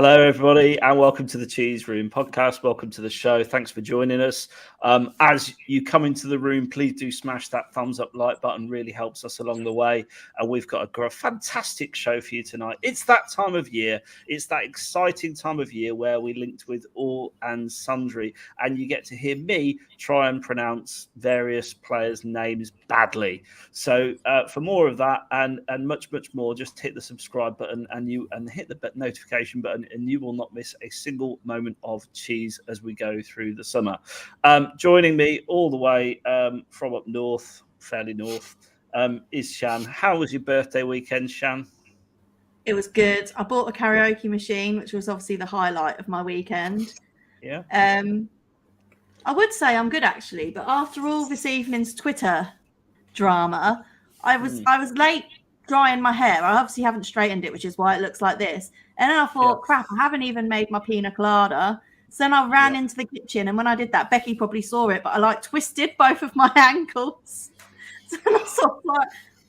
Hello, everybody, and welcome to the Cheese Room podcast. Welcome to the show. Thanks for joining us. As you come into the room, please do smash that thumbs up like button. Really helps us along the way. And we've got a fantastic show for you tonight. It's that time of year. It's that exciting time of year where we linked with all and sundry, and you get to hear me try and pronounce various players' names badly. So for more of that and much more, just hit the subscribe button and hit the notification button, and you will not miss a single moment of cheese as we go through the summer. Joining me all the way from up north, fairly north, is Shan. How was your birthday weekend, Shan? It was good. I bought a karaoke machine, which was obviously the highlight of my weekend. Yeah. I would say I'm good actually, but after all this evening's Twitter drama, I was late drying my hair. I obviously haven't straightened it, which is why it looks like this. And then I thought, crap, I haven't even made my pina colada. So then I ran into the kitchen, and when I did that, Becky probably saw it, but I twisted both of my ankles. So I sort of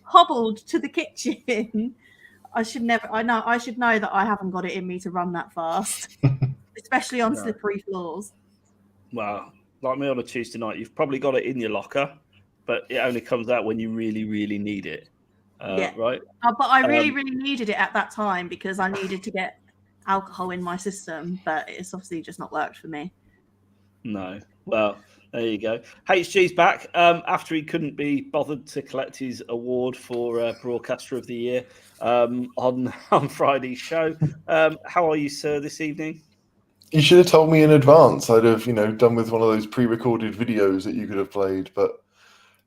hobbled to the kitchen. I should know that I haven't got it in me to run that fast, especially on slippery floors. Well, like me on a Tuesday night, you've probably got it in your locker, but it only comes out when you really, really need it. Right? But I really, really needed it at that time because I needed to get alcohol in my system, but it's obviously just not worked for me. No. Well, there you go. HG's back after he couldn't be bothered to collect his award for Broadcaster of the Year on Friday's show. How are you, sir, this evening? You should have told me in advance. I'd have, done with one of those pre-recorded videos that you could have played, but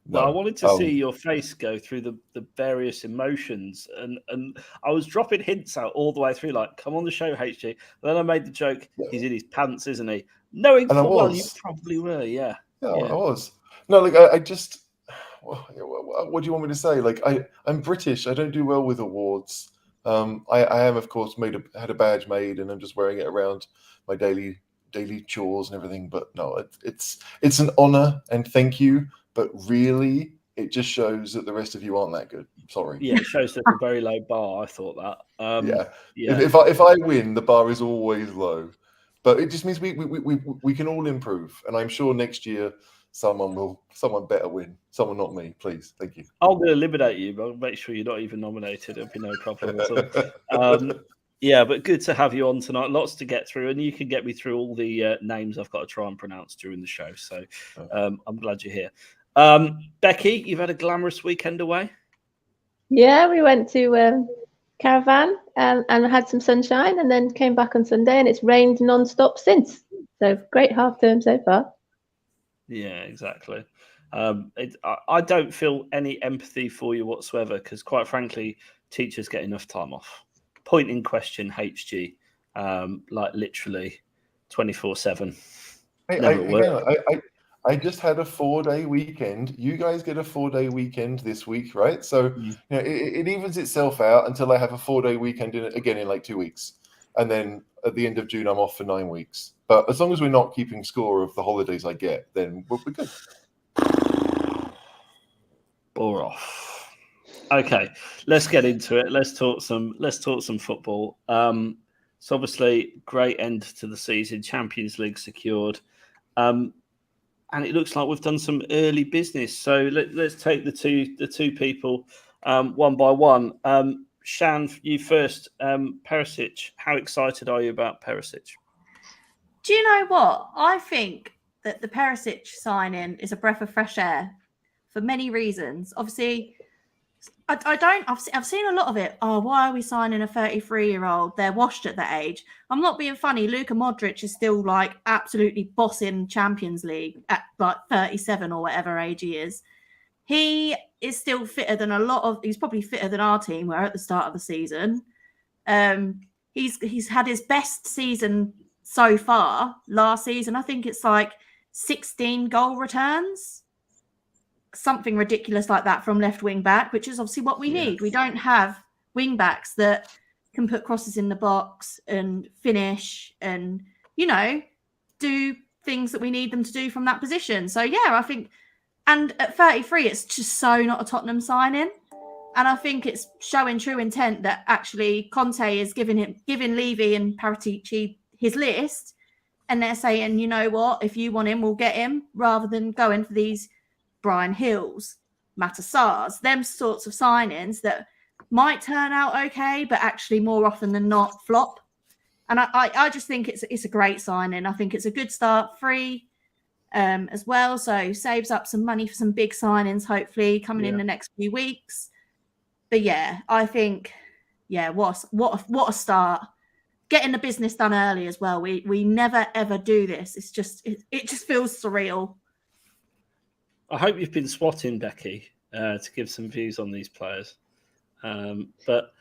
no. Well, I wanted to see your face go through the various emotions, and I was dropping hints out all the way through, like, come on the show, HG. And then I made the joke, he's in his pants, isn't he? Knowing full well you probably were, yeah. Yeah, I was. No, I just, what do you want me to say? I'm British. I don't do well with awards. I am, of course, had a badge made, and I'm just wearing it around my daily chores and everything. But no, it's an honor, and thank you. But really, it just shows that the rest of you aren't that good. Sorry. Yeah, it shows that the very low bar. I thought that. Yeah. If I win, the bar is always low. But it just means we can all improve, and I'm sure next year someone better win. Someone, not me, please. Thank you. I'm going to eliminate you, but I'll make sure you're not even nominated. It'll be no problem at all. Yeah, but good to have you on tonight. Lots to get through, and you can get me through all the names I've got to try and pronounce during the show. So I'm glad you're here. Becky, you've had a glamorous weekend away? Yeah, we went to Caravan and had some sunshine, and then came back on Sunday, and it's rained non-stop since. So great half term so far. Yeah, exactly. I don't feel any empathy for you whatsoever because, quite frankly, teachers get enough time off. Point in question, HG, literally 24/7. I just had a 4-day weekend. You guys get a 4-day weekend this week, right? So it evens itself out until I have a 4-day weekend again in 2 weeks. And then at the end of June, I'm off for 9 weeks. But as long as we're not keeping score of the holidays I get, then we'll be good. Bore off. Okay, let's get into it. Let's talk some football. So obviously, great end to the season. Champions League secured. And it looks like we've done some early business. So let's take the two people one by one. Shan, you first. Perišić, how excited are you about Perišić? Do you know what? I think that the Perišić signing is a breath of fresh air for many reasons. Obviously, I've seen a lot of it. Oh, why are we signing a 33-year-old? They're washed at that age. I'm not being funny. Luka Modric is still absolutely bossing Champions League at 37 or whatever age he is. He is still fitter than he's probably fitter than our team were at the start of the season. He's had his best season so far last season. I think it's 16 goal returns. Something ridiculous like that from left wing back, which is obviously what we need. We don't have wing backs that can put crosses in the box and finish and, do things that we need them to do from that position. So, yeah, I think, and at 33, it's just so not a Tottenham signing. And I think it's showing true intent that actually Conte is giving Levy and Perišić his list, and they're saying, you know what, if you want him, we'll get him, rather than going for these Brian Hills, Matassars, them sorts of signings that might turn out okay, but actually more often than not flop. And I just think it's a great signing. I think it's a good start, free as well, so saves up some money for some big signings, hopefully coming in the next few weeks. But yeah, I think, what a start. Getting the business done early as well. We never ever do this. It's just it just feels surreal. I hope you've been swatting, Becky, to give some views on these players. But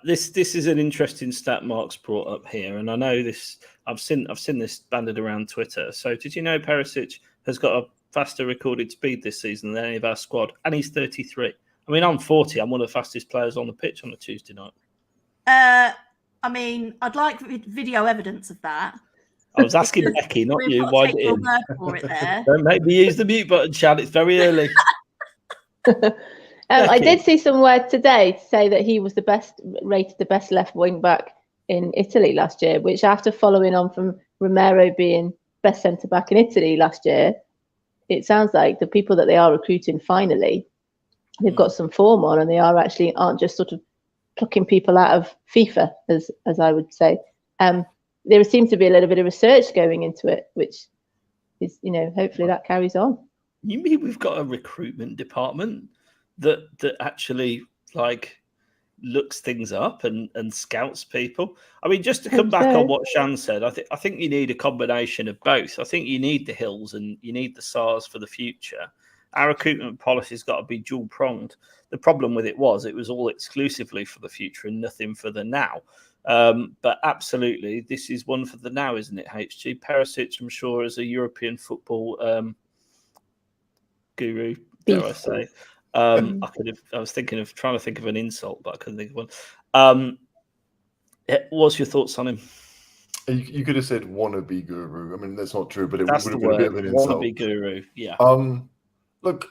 this is an interesting stat Mark's brought up here, and I know this. I've seen this banded around Twitter. So did you know Perišić has got a faster recorded speed this season than any of our squad, and he's 33. I mean, I'm 40. I'm one of the fastest players on the pitch on a Tuesday night. I mean, I'd like video evidence of that. I was asking Becky, not you. Why take your word for it there. Don't make me use the mute button, Chad. It's very early. I did see somewhere today to say that he was rated the best left wing back in Italy last year, which after following on from Romero being best centre back in Italy last year, it sounds like the people that they are recruiting finally, they've got some form on, and they aren't just sort of plucking people out of FIFA, as I would say. There seems to be a little bit of research going into it, which is, hopefully that carries on. You mean we've got a recruitment department that actually looks things up and scouts people? I mean, just to come back on what Shan said, I think you need a combination of both. I think you need the Hills and you need the SARS for the future. Our recruitment policy's got to be dual pronged. The problem with it was all exclusively for the future and nothing for the now. But absolutely, this is one for the now, isn't it, HG? Perišić, I'm sure, is a European football guru, dare I say. I was trying to think of an insult, but I couldn't think of one. What's your thoughts on him? You could have said wannabe guru. I mean, that's not true, but it That's would have the been a word. bit of an insult. Wannabe guru, yeah. Look,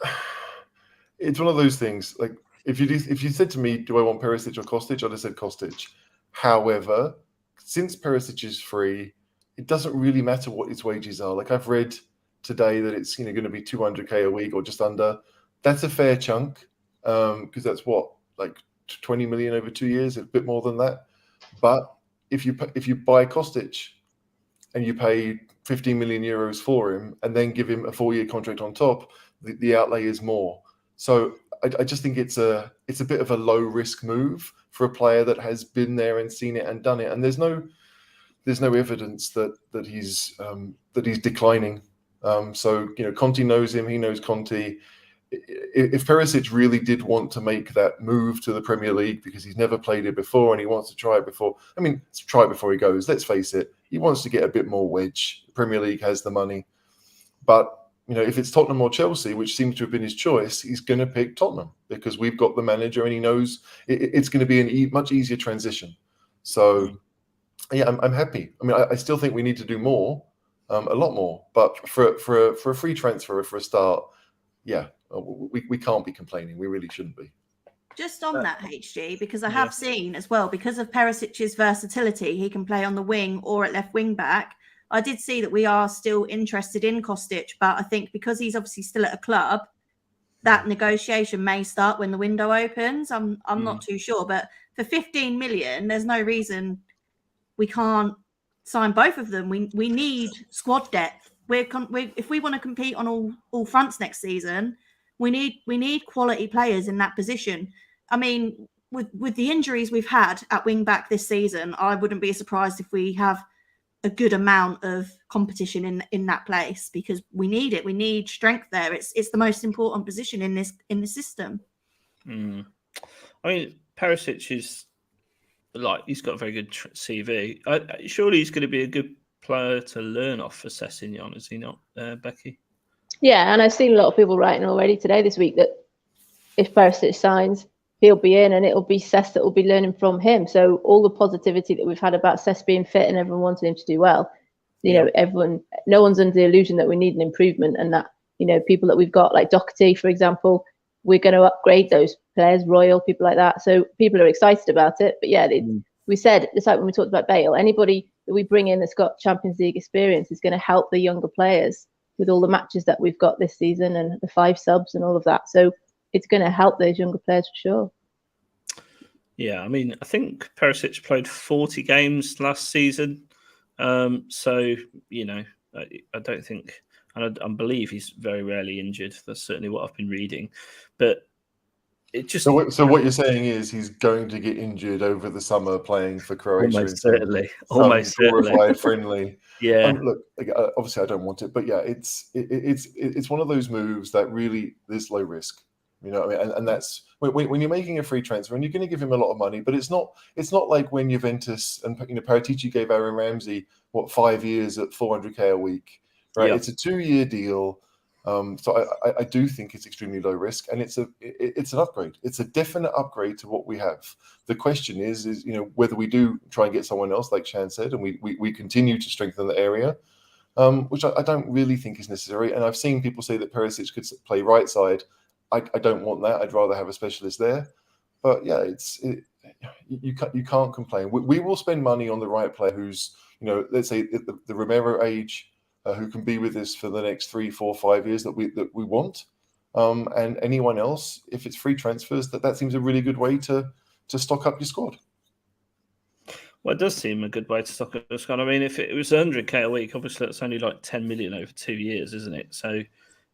it's one of those things. Like, if you said to me, do I want Perišić or Kostic? I'd have said Kostic. However, since Perišić is free, it doesn't really matter what his wages are. Like, I've read today that it's going to be 200k a week or just under. That's a fair chunk, because that's like 20 million over 2 years, a bit more than that. But if you buy Kostic and you pay 15 million euros for him and then give him a 4-year contract on top, the outlay is more. So I just think it's a bit of a low risk move for a player that has been there and seen it and done it. And there's no evidence that he's declining. So Conte knows him. He knows Conte. If Perišić really did want to make that move to the Premier League because he's never played it before and he wants to try it before, try it before he goes. Let's face it, he wants to get a bit more wedge. The Premier League has the money. But, if it's Tottenham or Chelsea, which seems to have been his choice, he's going to pick Tottenham because we've got the manager and he knows it's going to be a much easier transition. So, yeah, I'm happy. I still think we need to do more, a lot more. But for a free transfer, for a start, yeah, we can't be complaining. We really shouldn't be. Just on that, HG, because I have seen as well, because of Perisić's versatility, he can play on the wing or at left wing back. I did see that we are still interested in Kostic, but I think because he's obviously still at a club, that negotiation may start when the window opens. I'm not too sure, but for 15 million, there's no reason we can't sign both of them. We need squad depth. If we want to compete on all fronts next season, we need quality players in that position. I mean, with the injuries we've had at wing back this season, I wouldn't be surprised if we have a good amount of competition in that place, because we need it. We need strength there. It's the most important position in the system. I mean, Perišić is he's got a very good CV. Surely he's going to be a good player to learn off for Sessegnon, is he not, Becky? Yeah, and I've seen a lot of people writing already this week that if Perišić signs, he'll be in, and it'll be Sess that will be learning from him. So all the positivity that we've had about Sess being fit and everyone wanting him to do well, no one's under the illusion that we need an improvement, and that people that we've got like Doherty, for example, we're going to upgrade those players, Royal, people like that. So people are excited about it. But yeah, we said, it's like when we talked about Bale, anybody that we bring in that's got Champions League experience is going to help the younger players with all the matches that we've got this season and the 5 subs and all of that. So it's going to help those younger players for sure. Yeah, I mean, I think Perišić played 40 games last season. So, you know, I don't think, and I believe he's very rarely injured. That's certainly what I've been reading. But it just... So what you're saying is he's going to get injured over the summer playing for Croatia. Almost certainly. Almost glorified friendly. Yeah. Look, obviously I don't want it, but yeah, it's one of those moves that really is low risk. You know what I mean? And that's when you're making a free transfer and you're going to give him a lot of money, but it's not like when Juventus and Perišić gave Aaron Ramsey 5 years at 400k a week, right? Yeah. It's a 2-year deal. So I do think it's extremely low risk, and it's an upgrade. It's a definite upgrade to what we have. The question is you know, whether we do try and get someone else, like Shan said, and we continue to strengthen the area, which I don't really think is necessary. And I've seen people say that Perišić could play right side. I don't want that. I'd rather have a specialist there. But yeah, you can't complain. We will spend money on the right player who's, you know, let's say the Romero age, who can be with us for the next 3, 4, 5 years that we want. And anyone else, if it's free transfers, that seems a really good way to stock up your squad. Well, it does seem a good way to stock up your squad. I mean, if it was 100k a week, obviously that's only like 10 million over 2 years, isn't it? So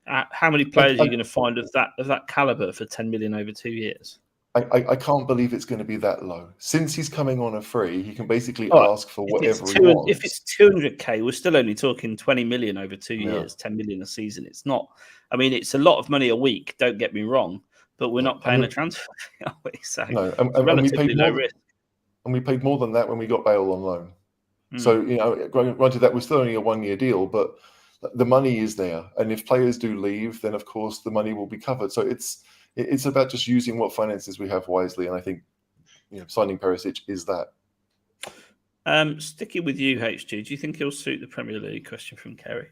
how many players are you going to find of that caliber for 10 million over 2 years? I can't believe it's going to be that low. Since he's coming on a free, he can basically ask for whatever he wants. If it's 200k, we're still only talking 20 million over 2 years, 10 million a season. It's not, I mean, it's a lot of money a week, don't get me wrong, but we're not paying a transfer fee, are we? So no, relatively low risk. And we paid more than that when we got Bale on loan. So, you know, granted that was still only a 1-year deal, but the money is there. And if players do leave, then of course the money will be covered. So it's about just using what finances we have wisely, and I think, you know, signing Perišić is that. Sticking with you, HG, do you think he'll suit the Premier League? Question from Kerry.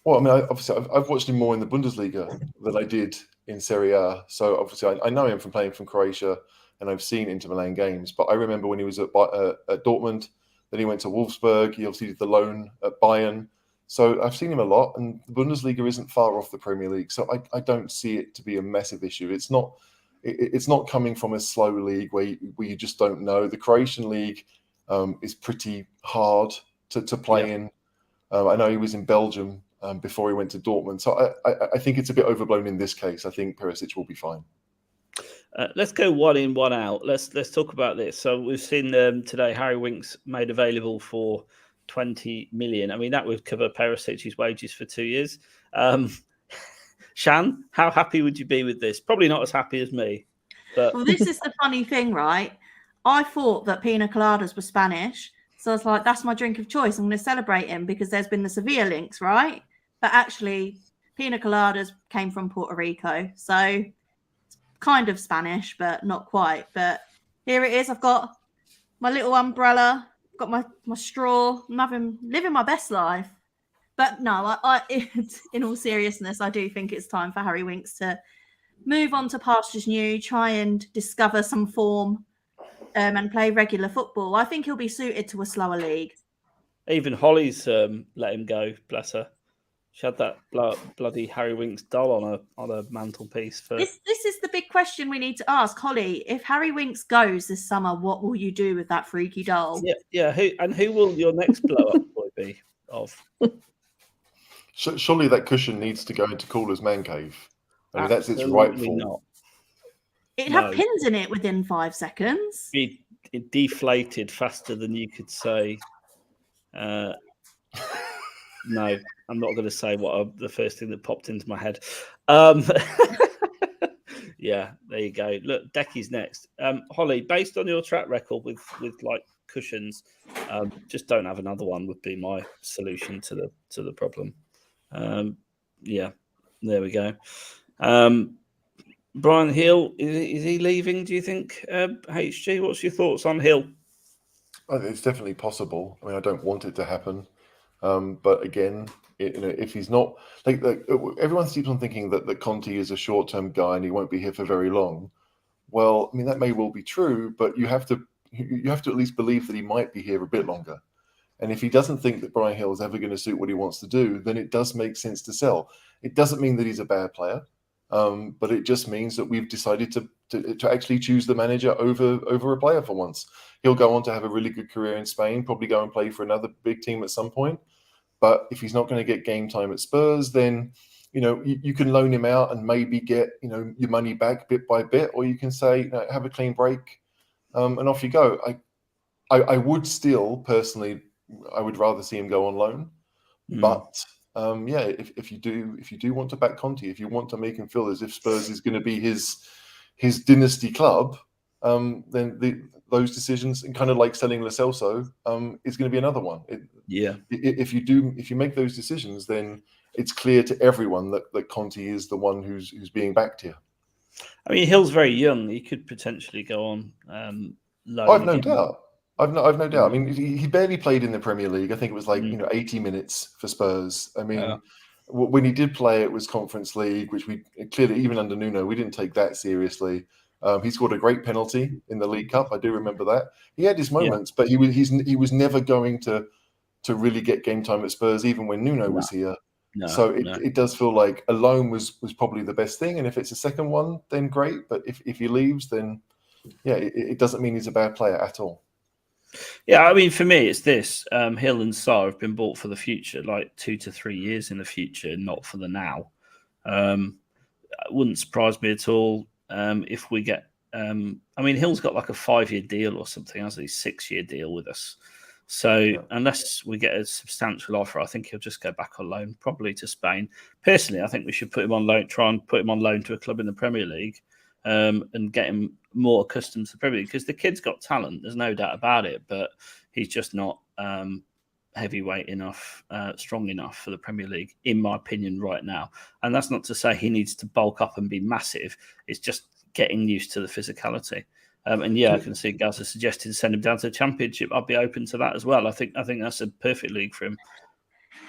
Well, I mean, obviously, I've watched him more in the Bundesliga than I did in Serie A. So obviously, I know him from playing from Croatia, and I've seen Inter Milan games. But I remember when he was at Dortmund, then he went to Wolfsburg. He obviously did the loan at Bayern. So I've seen him a lot, and the Bundesliga isn't far off the Premier League. So I don't see it to be a massive issue. It's not coming from a slow league where you just don't know. The Croatian league is pretty hard to play in. I know he was in Belgium before he went to Dortmund. So I think it's a bit overblown in this case. I think Perišić will be fine. Let's go 1 in, 1 out. Let's talk about this. So we've seen today Harry Winks made available for 20 million. I mean, that would cover Perisić's wages for 2 years. Shan, how happy would you be with this? Probably not as happy as me. But well, this is the funny thing, right? I thought that pina coladas were Spanish. So I was like, that's my drink of choice. I'm going to celebrate him because there's been the Sevilla links, right? But actually, pina coladas came from Puerto Rico. So it's kind of Spanish, but not quite. But here it is. I've got my little umbrella. Got my straw. I'm living my best life. But no, in all seriousness, I do think it's time for Harry Winks to move on to pastures new, try and discover some form, and play regular football. I think he'll be suited to a slower league. Even Holly's let him go, bless her. She had that bloody Harry Winks doll on a mantelpiece. This is the big question we need to ask, Holly. If Harry Winks goes this summer, what will you do with that freaky doll? Yeah. Who will your next blow-up boy be of? Surely that cushion needs to go into Caller's man cave. I mean, that's its rightful. Not. It'd have pins in it within 5 seconds. It deflated faster than you could say. No, I'm not going to say the first thing that popped into my head. Yeah, there you go. Look, Decky's next. Holly, based on your track record with like cushions, just don't have another one would be my solution to the problem. Yeah, there we go. Brian Hill, is he leaving, do you think? HG, what's your thoughts on Hill? It's definitely possible. I mean, I don't want it to happen. But again, if he's not like everyone keeps on thinking that Conte is a short-term guy and he won't be here for very long. Well, I mean, that may well be true, but you have to at least believe that he might be here a bit longer. And if he doesn't think that Brian Hill is ever going to suit what he wants to do, then it does make sense to sell. It doesn't mean that he's a bad player, but it just means that we've decided to actually choose the manager over a player for once. He'll go on to have a really good career in Spain, probably go and play for another big team at some point. But if he's not going to get game time at Spurs, then you can loan him out and maybe get your money back bit by bit, or you can say have a clean break and off you go. I would still personally, I would rather see him go on loan, but if you do want to back Conte, if you want to make him feel as if Spurs is going to be his dynasty club, then those decisions, and kind of like selling Lo Celso, is going to be another one. If you make those decisions, then it's clear to everyone that Conte is the one who's being backed here. I mean, Hill's very young. He could potentially go on loan. I've no doubt. I've no doubt. I mean, he barely played in the Premier League. I think it was 80 minutes for Spurs. I mean, when he did play, it was Conference League, which we clearly, even under Nuno, we didn't take that seriously. He scored a great penalty in the League Cup. I do remember that. He had his moments, but he was never going to really get game time at Spurs, even when Nuno was here. It does feel like a loan was probably the best thing. And if it's a second one, then great. But if he leaves, then it doesn't mean he's a bad player at all. Yeah, I mean, for me, it's this. Hill and Sarr have been bought for the future, like 2 to 3 years in the future, not for the now. It wouldn't surprise me at all if we get... I mean, Hill's got like a 5-year deal or something, hasn't he? 6-year deal with us. So unless we get a substantial offer, I think he'll just go back on loan, probably to Spain. Personally, I think we should put him on loan, try and put him on loan to a club in the Premier League and get him more accustomed to the Premier League, because the kid's got talent, there's no doubt about it, but he's just not heavyweight enough, strong enough for the Premier League, in my opinion, right now. And that's not to say he needs to bulk up and be massive. It's just getting used to the physicality. I can see Gaz has suggested send him down to the Championship. I'd be open to that as well. I think that's a perfect league for him.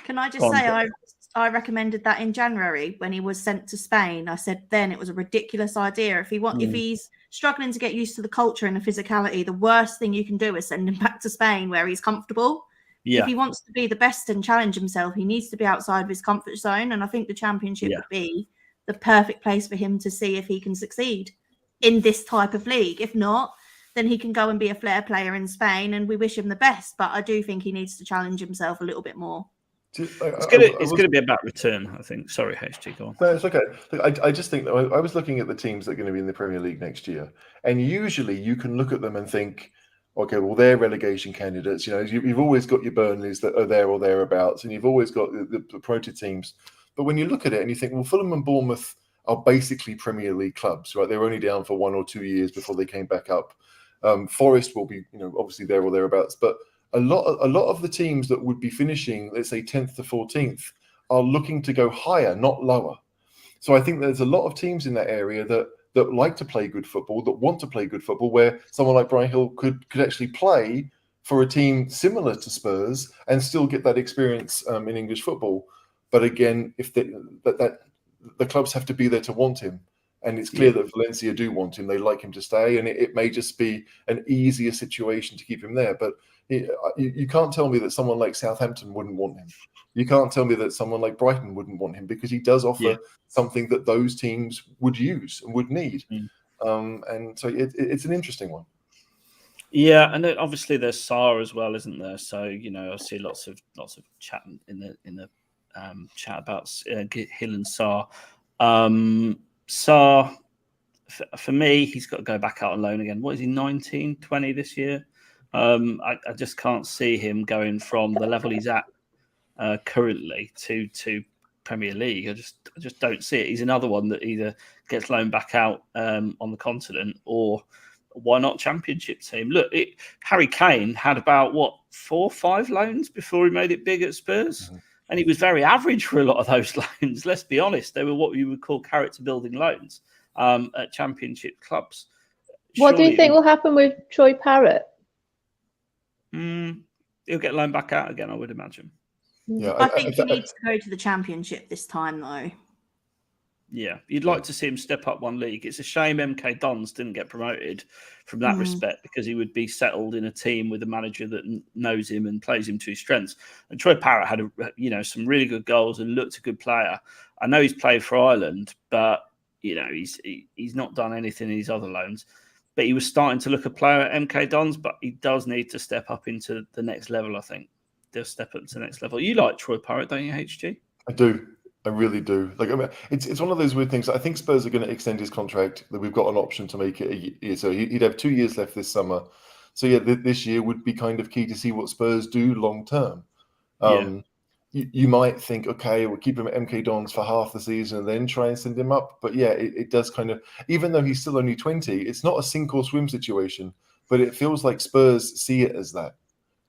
Can I just say I recommended that in January when he was sent to Spain. I said then it was a ridiculous idea. If he's struggling to get used to the culture and the physicality, the worst thing you can do is send him back to Spain where he's comfortable. If he wants to be the best and challenge himself, he needs to be outside of his comfort zone. And I think the Championship would be the perfect place for him to see if he can succeed in this type of league. If not, then he can go and be a flair player in Spain, and we wish him the best. But I do think he needs to challenge himself a little bit more. It's going to be about return, I think. Sorry, HG, go on. No, it's okay. Look, I just think that I was looking at the teams that are going to be in the Premier League next year, and usually you can look at them and think, okay, well, they're relegation candidates. You've always got your Burnleys that are there or thereabouts, and you've always got the promoted teams. But when you look at it and you think, well, Fulham and Bournemouth are basically Premier League clubs, right? They were only down for 1 or 2 years before they came back up. Forest will be, obviously there or thereabouts, but a lot of the teams that would be finishing, let's say 10th to 14th, are looking to go higher, not lower. So I think there's a lot of teams in that area that like to play good football, that want to play good football, where someone like Brian Hill could actually play for a team similar to Spurs and still get that experience in English football. But again, if the clubs have to be there to want him. And it's clear that Valencia do want him. They like him to stay. And it may just be an easier situation to keep him there. But you can't tell me that someone like Southampton wouldn't want him. You can't tell me that someone like Brighton wouldn't want him, because he does offer something that those teams would use and would need. And so it's an interesting one. Yeah, and obviously there's Sarr as well, isn't there? So I see lots of chat in the chat about Hill and Sarr. Sarr, for me, he's got to go back out on loan again. What is he, 19, 20 this year? I just can't see him going from the level he's at currently to Premier League. I just don't see it. He's another one that either gets loaned back out on the continent, or why not Championship team? Look, Harry Kane had about 4 or 5 loans before he made it big at Spurs. Mm-hmm. And he was very average for a lot of those loans. Let's be honest. They were what you would call character-building loans at Championship clubs. What do you think will happen with Troy Parrott? He'll get loaned back out again, I would imagine. Yeah, I think he needs to go to the Championship this time, though. Yeah, you'd like to see him step up one league. It's a shame MK Dons didn't get promoted from that respect, because he would be settled in a team with a manager that knows him and plays him to his strengths. And Troy Parrott had some really good goals and looked a good player. I know he's played for Ireland, but he's not done anything in his other loans. But he was starting to look a player at MK Dons, but he does need to step up into the next level, I think. They'll step up to the next level. You like Troy Parrott, don't you, HG? I do. I really do. Like, I mean, it's one of those weird things. I think Spurs are going to extend his contract. That we've got an option to make it a year, so he'd have 2 years left this summer. So yeah, this year would be kind of key to see what Spurs do long term. You might think, okay, we'll keep him at MK Dons for half the season and then try and send him up. But yeah, it does kind of, even though he's still only 20, it's not a sink or swim situation. But it feels like Spurs see it as that.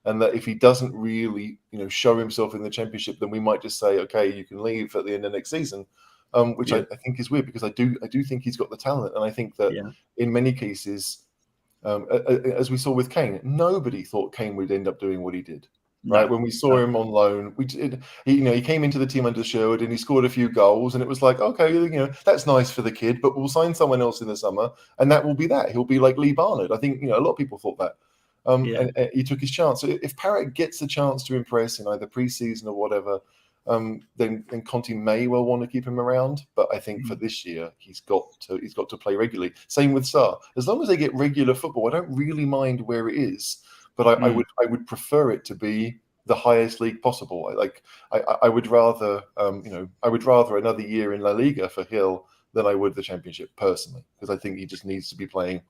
And that if he doesn't really, show himself in the Championship, then we might just say, okay, you can leave at the end of next season, which I think is weird, because I do think he's got the talent, and I think that in many cases, as we saw with Kane, nobody thought Kane would end up doing what he did. Right, when we saw him on loan, he came into the team under Sherwood and he scored a few goals, and it was like, okay, that's nice for the kid, but we'll sign someone else in the summer, and that will be that. He'll be like Lee Barnard. I think a lot of people thought that. And he took his chance. So if Parrott gets a chance to impress in either pre-season or whatever, then Conte may well want to keep him around. But I think for this year, he's got to play regularly. Same with Sarr. As long as they get regular football, I don't really mind where it is. But I would prefer it to be the highest league possible. I would rather another year in La Liga for Hill than I would the Championship personally, because I think he just needs to be playing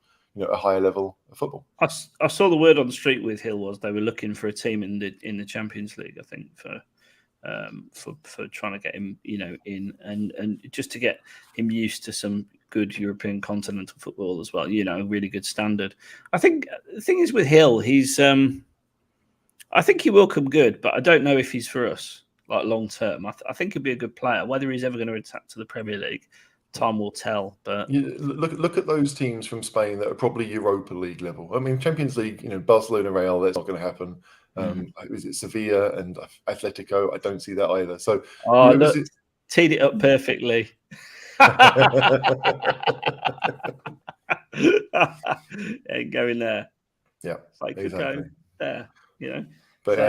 a higher level of football. I saw the word on the street with Hill was they were looking for a team in the Champions League, I think, for trying to get him in and just to get him used to some good European continental football as well, really good standard. I think the thing is with Hill, he's I think he will come good, but I don't know if he's for us like long term. I think he'll be a good player. Whether he's ever going to attack to the Premier League, time will tell. But look at those teams from Spain that are probably Europa League level. I mean, Champions League, Barcelona, Real, that's not going to happen. Is it Sevilla and Atletico? I don't see that either. So teed it up perfectly. Ain't going there. Yeah, like exactly. Go there, But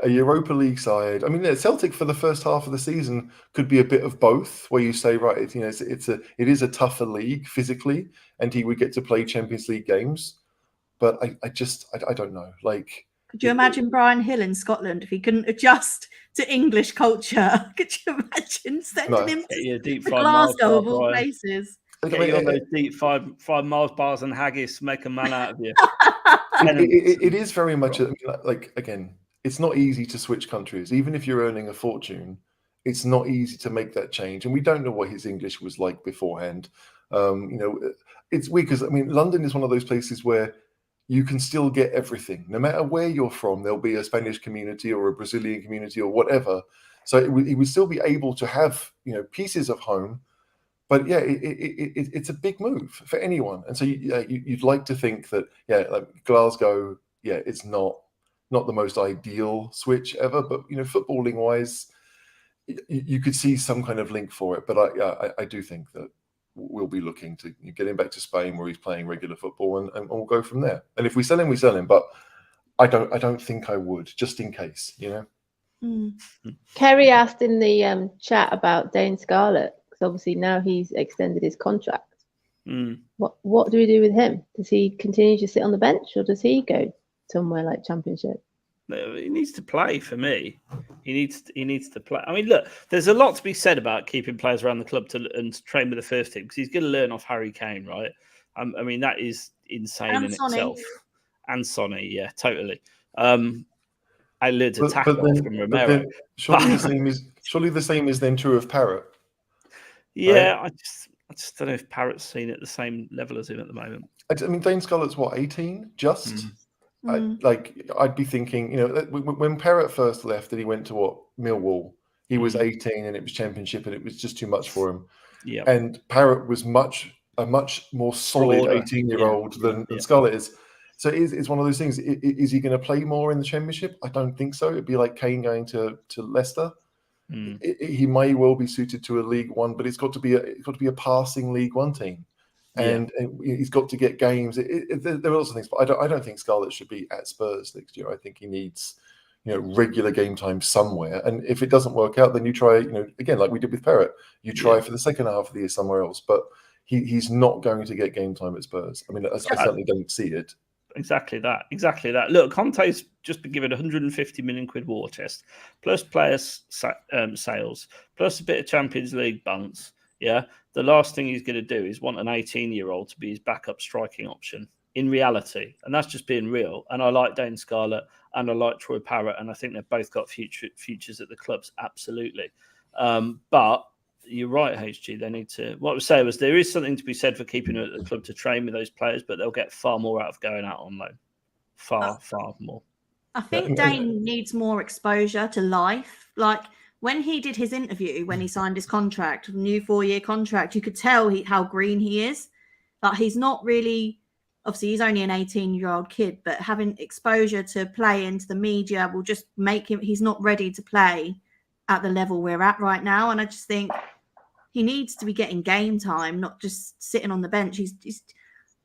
a Europa League side, I mean, Celtic for the first half of the season could be a bit of both, where you say, right, it is a tougher league physically, and he would get to play Champions League games. But I don't know. Like, could you imagine Brian Hill in Scotland if he couldn't adjust to English culture? Could you imagine sending him to Glasgow of all places? Get you on those deep 5 miles bars and haggis, make a man out of you. It is very much like, again, it's not easy to switch countries. Even if you're earning a fortune, it's not easy to make that change. And we don't know what his English was like beforehand. It's weird because, I mean, London is one of those places where you can still get everything. No matter where you're from, there'll be a Spanish community or a Brazilian community or whatever. So he would still be able to have, pieces of home. But yeah, it's a big move for anyone, and so you'd like to think that like Glasgow, it's not the most ideal switch ever, but footballing wise, you could see some kind of link for it. But I do think that we'll be looking to get him back to Spain where he's playing regular football, and we'll go from there. And if we sell him, we sell him. But I don't think I would, just in case, Kerry asked in the chat about Dane Scarlett. Obviously now he's extended his contract. What do we do with him? Does he continue to sit on the bench, or does he go somewhere like Championship? He needs to play for me. He needs to play. I mean, look, there's a lot to be said about keeping players around the club and to train with the first team, because he's going to learn off Harry Kane, right? I mean, that is insane in itself. And Sonny, yeah, totally. I learned to tackle from Romero. Surely the same is then true of Parrott. Yeah, right? I just don't know if Parrott's seen at the same level as him at the moment. I mean, Dane Scarlett's what, 18? Just? I'd be thinking, when Parrott first left and he went to Millwall, he was 18 and it was Championship and it was just too much for him. Yeah. And Parrott was a much more solid 18-year-old than Scarlett is. So it's one of those things. Is he going to play more in the Championship? I don't think so. It'd be like Kane going to Leicester. He may well be suited to a League One, but it's got to be a passing League One team, and he's got to get games. There are lots of things, but I don't think Scarlett should be at Spurs next year. I think he needs regular game time somewhere, and if it doesn't work out, then you try again like we did with Perrott. You try for the second half of the year somewhere else, but he's not going to get game time at Spurs. I mean, I certainly don't see it. Exactly that. Look, Conte's just been given 150 million quid war chest, plus players' sales, plus a bit of Champions League bunts. Yeah, the last thing he's going to do is want an 18-year-old to be his backup striking option in reality, and that's just being real. And I like Dane Scarlett, and I like Troy Parrott, and I think they've both got futures at the clubs, absolutely. But you're right, HG. They need to. What I would say was there is something to be said for keeping at the club to train with those players, but they'll get far more out of going out on loan. Far more. I think Dane needs more exposure to life. Like when he did his interview, when he signed his contract, new 4-year contract, you could tell how green he is. Like he's not really. Obviously, he's only an 18-year-old kid, but having exposure to play into the media will just make him. He's not ready to play at the level we're at right now, and I just think. He needs to be getting game time, not just sitting on the bench. He's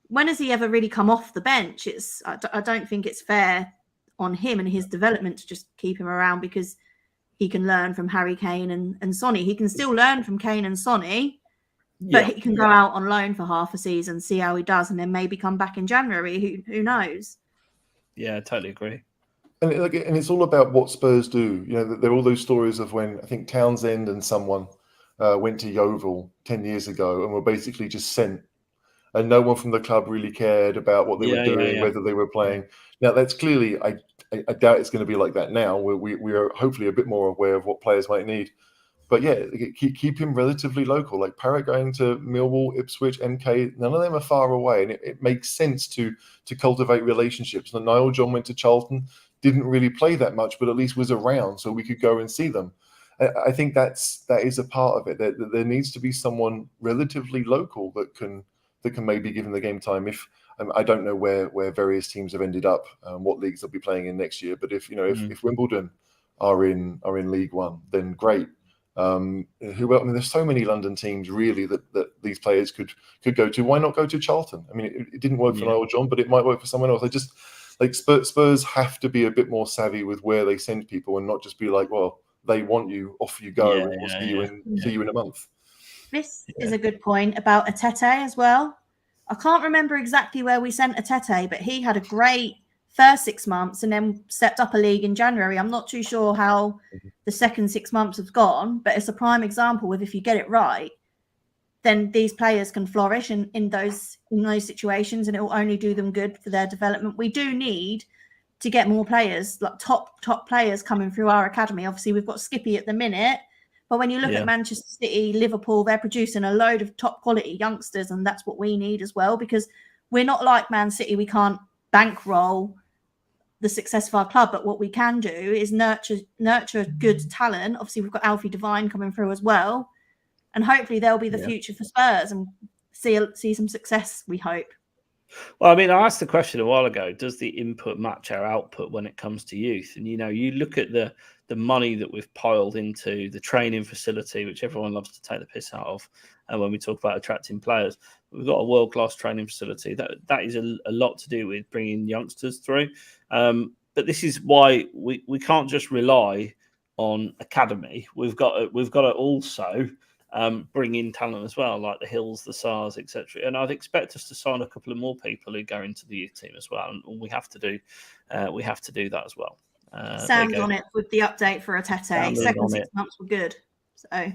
when has he ever really come off the bench? I don't think it's fair on him and his development to just keep him around because he can learn from Harry Kane and Sonny. He can still learn from Kane and Sonny, but he can go out on loan for half a season, see how he does, and then maybe come back in January. Who knows? Yeah, I totally agree. And it's all about what Spurs do. There are all those stories of when I think Townsend and someone went to Yeovil 10 years ago and were basically just sent, and no one from the club really cared about what they were doing, whether they were playing. Now, that's clearly, I doubt it's going to be like that now. We are hopefully a bit more aware of what players might need. But yeah, keep him relatively local. Like Parrott going to Millwall, Ipswich, MK, none of them are far away, and it makes sense to cultivate relationships. And Niall John went to Charlton, didn't really play that much, but at least was around, so we could go and see them. I think that is a part of it. There needs to be someone relatively local that can maybe give him the game time. If I don't know where various teams have ended up, what leagues they'll be playing in next year. But if Wimbledon are in League One, then great. There's so many London teams really that these players could go to. Why not go to Charlton? I mean, it didn't work for Niall John, but it might work for someone else. I just like Spurs have to be a bit more savvy with where they send people and not just be like, well, they want you, off you go, and we'll see you in a month. This is a good point about Atete as well. I can't remember exactly where we sent Atete, but he had a great first 6 months and then stepped up a league in January. I'm not too sure how the second 6 months have gone, but it's a prime example of if you get it right, then these players can flourish in those situations, and it will only do them good for their development. We do need to get more players, like top players coming through our academy. Obviously, we've got Skippy at the minute, but when you look at Manchester City, Liverpool, they're producing a load of top quality youngsters, and that's what we need as well, because we're not like Man City. We can't bankroll the success of our club, but what we can do is nurture good talent. Obviously, we've got Alfie Devine coming through as well, and hopefully they'll be the future for Spurs and see some success, we hope. Well, I mean, I asked the question a while ago, does the input match our output when it comes to youth? And, you look at the money that we've piled into the training facility, which everyone loves to take the piss out of. And when we talk about attracting players, we've got a world-class training facility. That is a lot to do with bringing youngsters through. But this is why we can't just rely on academy. We've got to also bring in talent as well, like the Hills, the SARS, etc. And I'd expect us to sign a couple of more people who go into the youth team as well. And we have to do that as well. Sam's on it with the update for Atete. Second 6 months were good. So.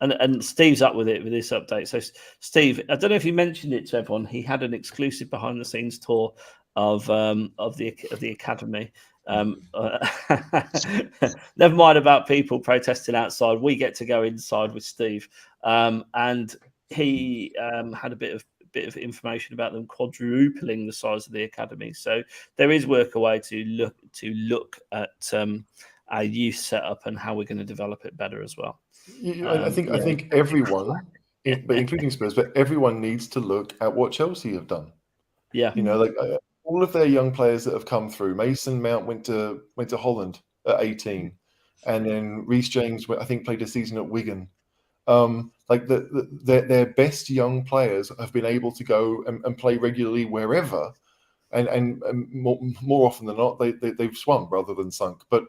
And Steve's up with it with this update. So Steve, I don't know if you mentioned it to everyone. He had an exclusive behind the scenes tour of the academy. Never mind about people protesting outside. We get to go inside with Steve, and he had a bit of information about them quadrupling the size of the academy. So there is work away to look at our youth setup and how we're going to develop it better as well. I think everyone, but including Spurs, but everyone needs to look at what Chelsea have done. Yeah, all of their young players that have come through. Mason Mount went to Holland at 18, and then Reece James, I think, played a season at Wigan. Like their best young players have been able to go and play regularly wherever, and more often than not, they've swum rather than sunk. But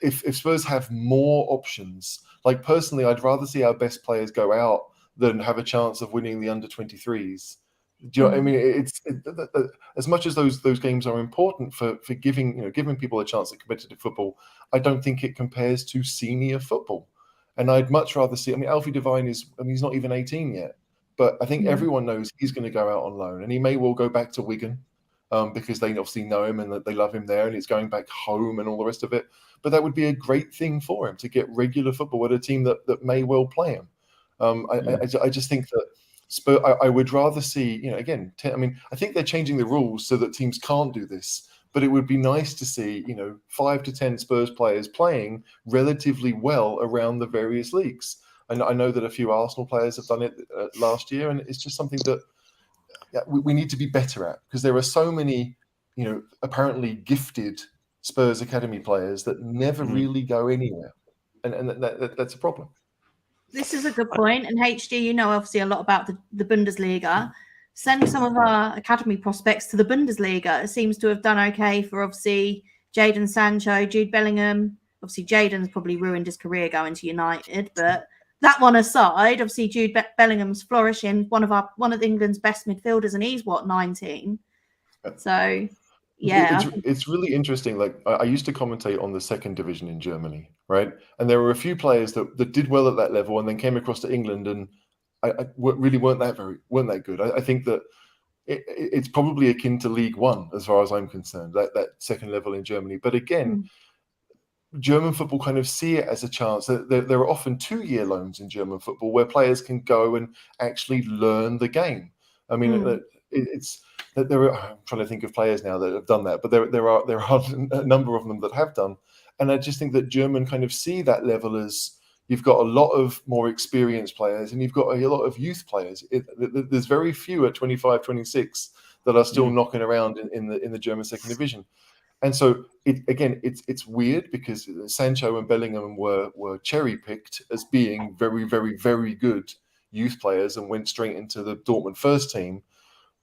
if Spurs have more options, like personally, I'd rather see our best players go out than have a chance of winning the under-23s. Do you know what I mean? It's as much as those games are important for giving people a chance at competitive football, I don't think it compares to senior football. And I'd much rather see. I mean, Alfie Devine he's not even 18 yet, but I think everyone knows he's going to go out on loan, and he may well go back to Wigan because they obviously know him and that they love him there, and he's going back home and all the rest of it. But that would be a great thing for him to get regular football at a team that may well play him. I just think that Spurs, I would rather see, again, I think they're changing the rules so that teams can't do this, but it would be nice to see, 5 to 10 Spurs players playing relatively well around the various leagues. I know that a few Arsenal players have done it last year, and it's just something that we need to be better at, because there are so many, apparently gifted Spurs Academy players that never really go anywhere. And that's a problem. This is a good point. And HD, obviously a lot about the Bundesliga. Send some of our academy prospects to the Bundesliga. It seems to have done okay for obviously Jadon Sancho, Jude Bellingham. Obviously, Jadon's probably ruined his career going to United, but that one aside, obviously Jude Bellingham's flourishing, one of England's best midfielders, and he's 19. So yeah, it's really interesting. Like I used to commentate on the second division in Germany, right? And there were a few players that did well at that level, and then came across to England, and I really weren't that good. I think that it's probably akin to League One as far as I'm concerned. That second level in Germany, but again. German football kind of see it as a chance. There are often 2-year loans in German football where players can go and actually learn the game. I mean, it's that I'm trying to think of players now that have done that, but there are a number of them that have done. And I just think that German kind of see that level as you've got a lot of more experienced players and you've got a lot of youth players. There's very few at 25, 26 that are still knocking around in the German second division. And so, it's weird because Sancho and Bellingham were cherry-picked as being very, very, very good youth players and went straight into the Dortmund first team.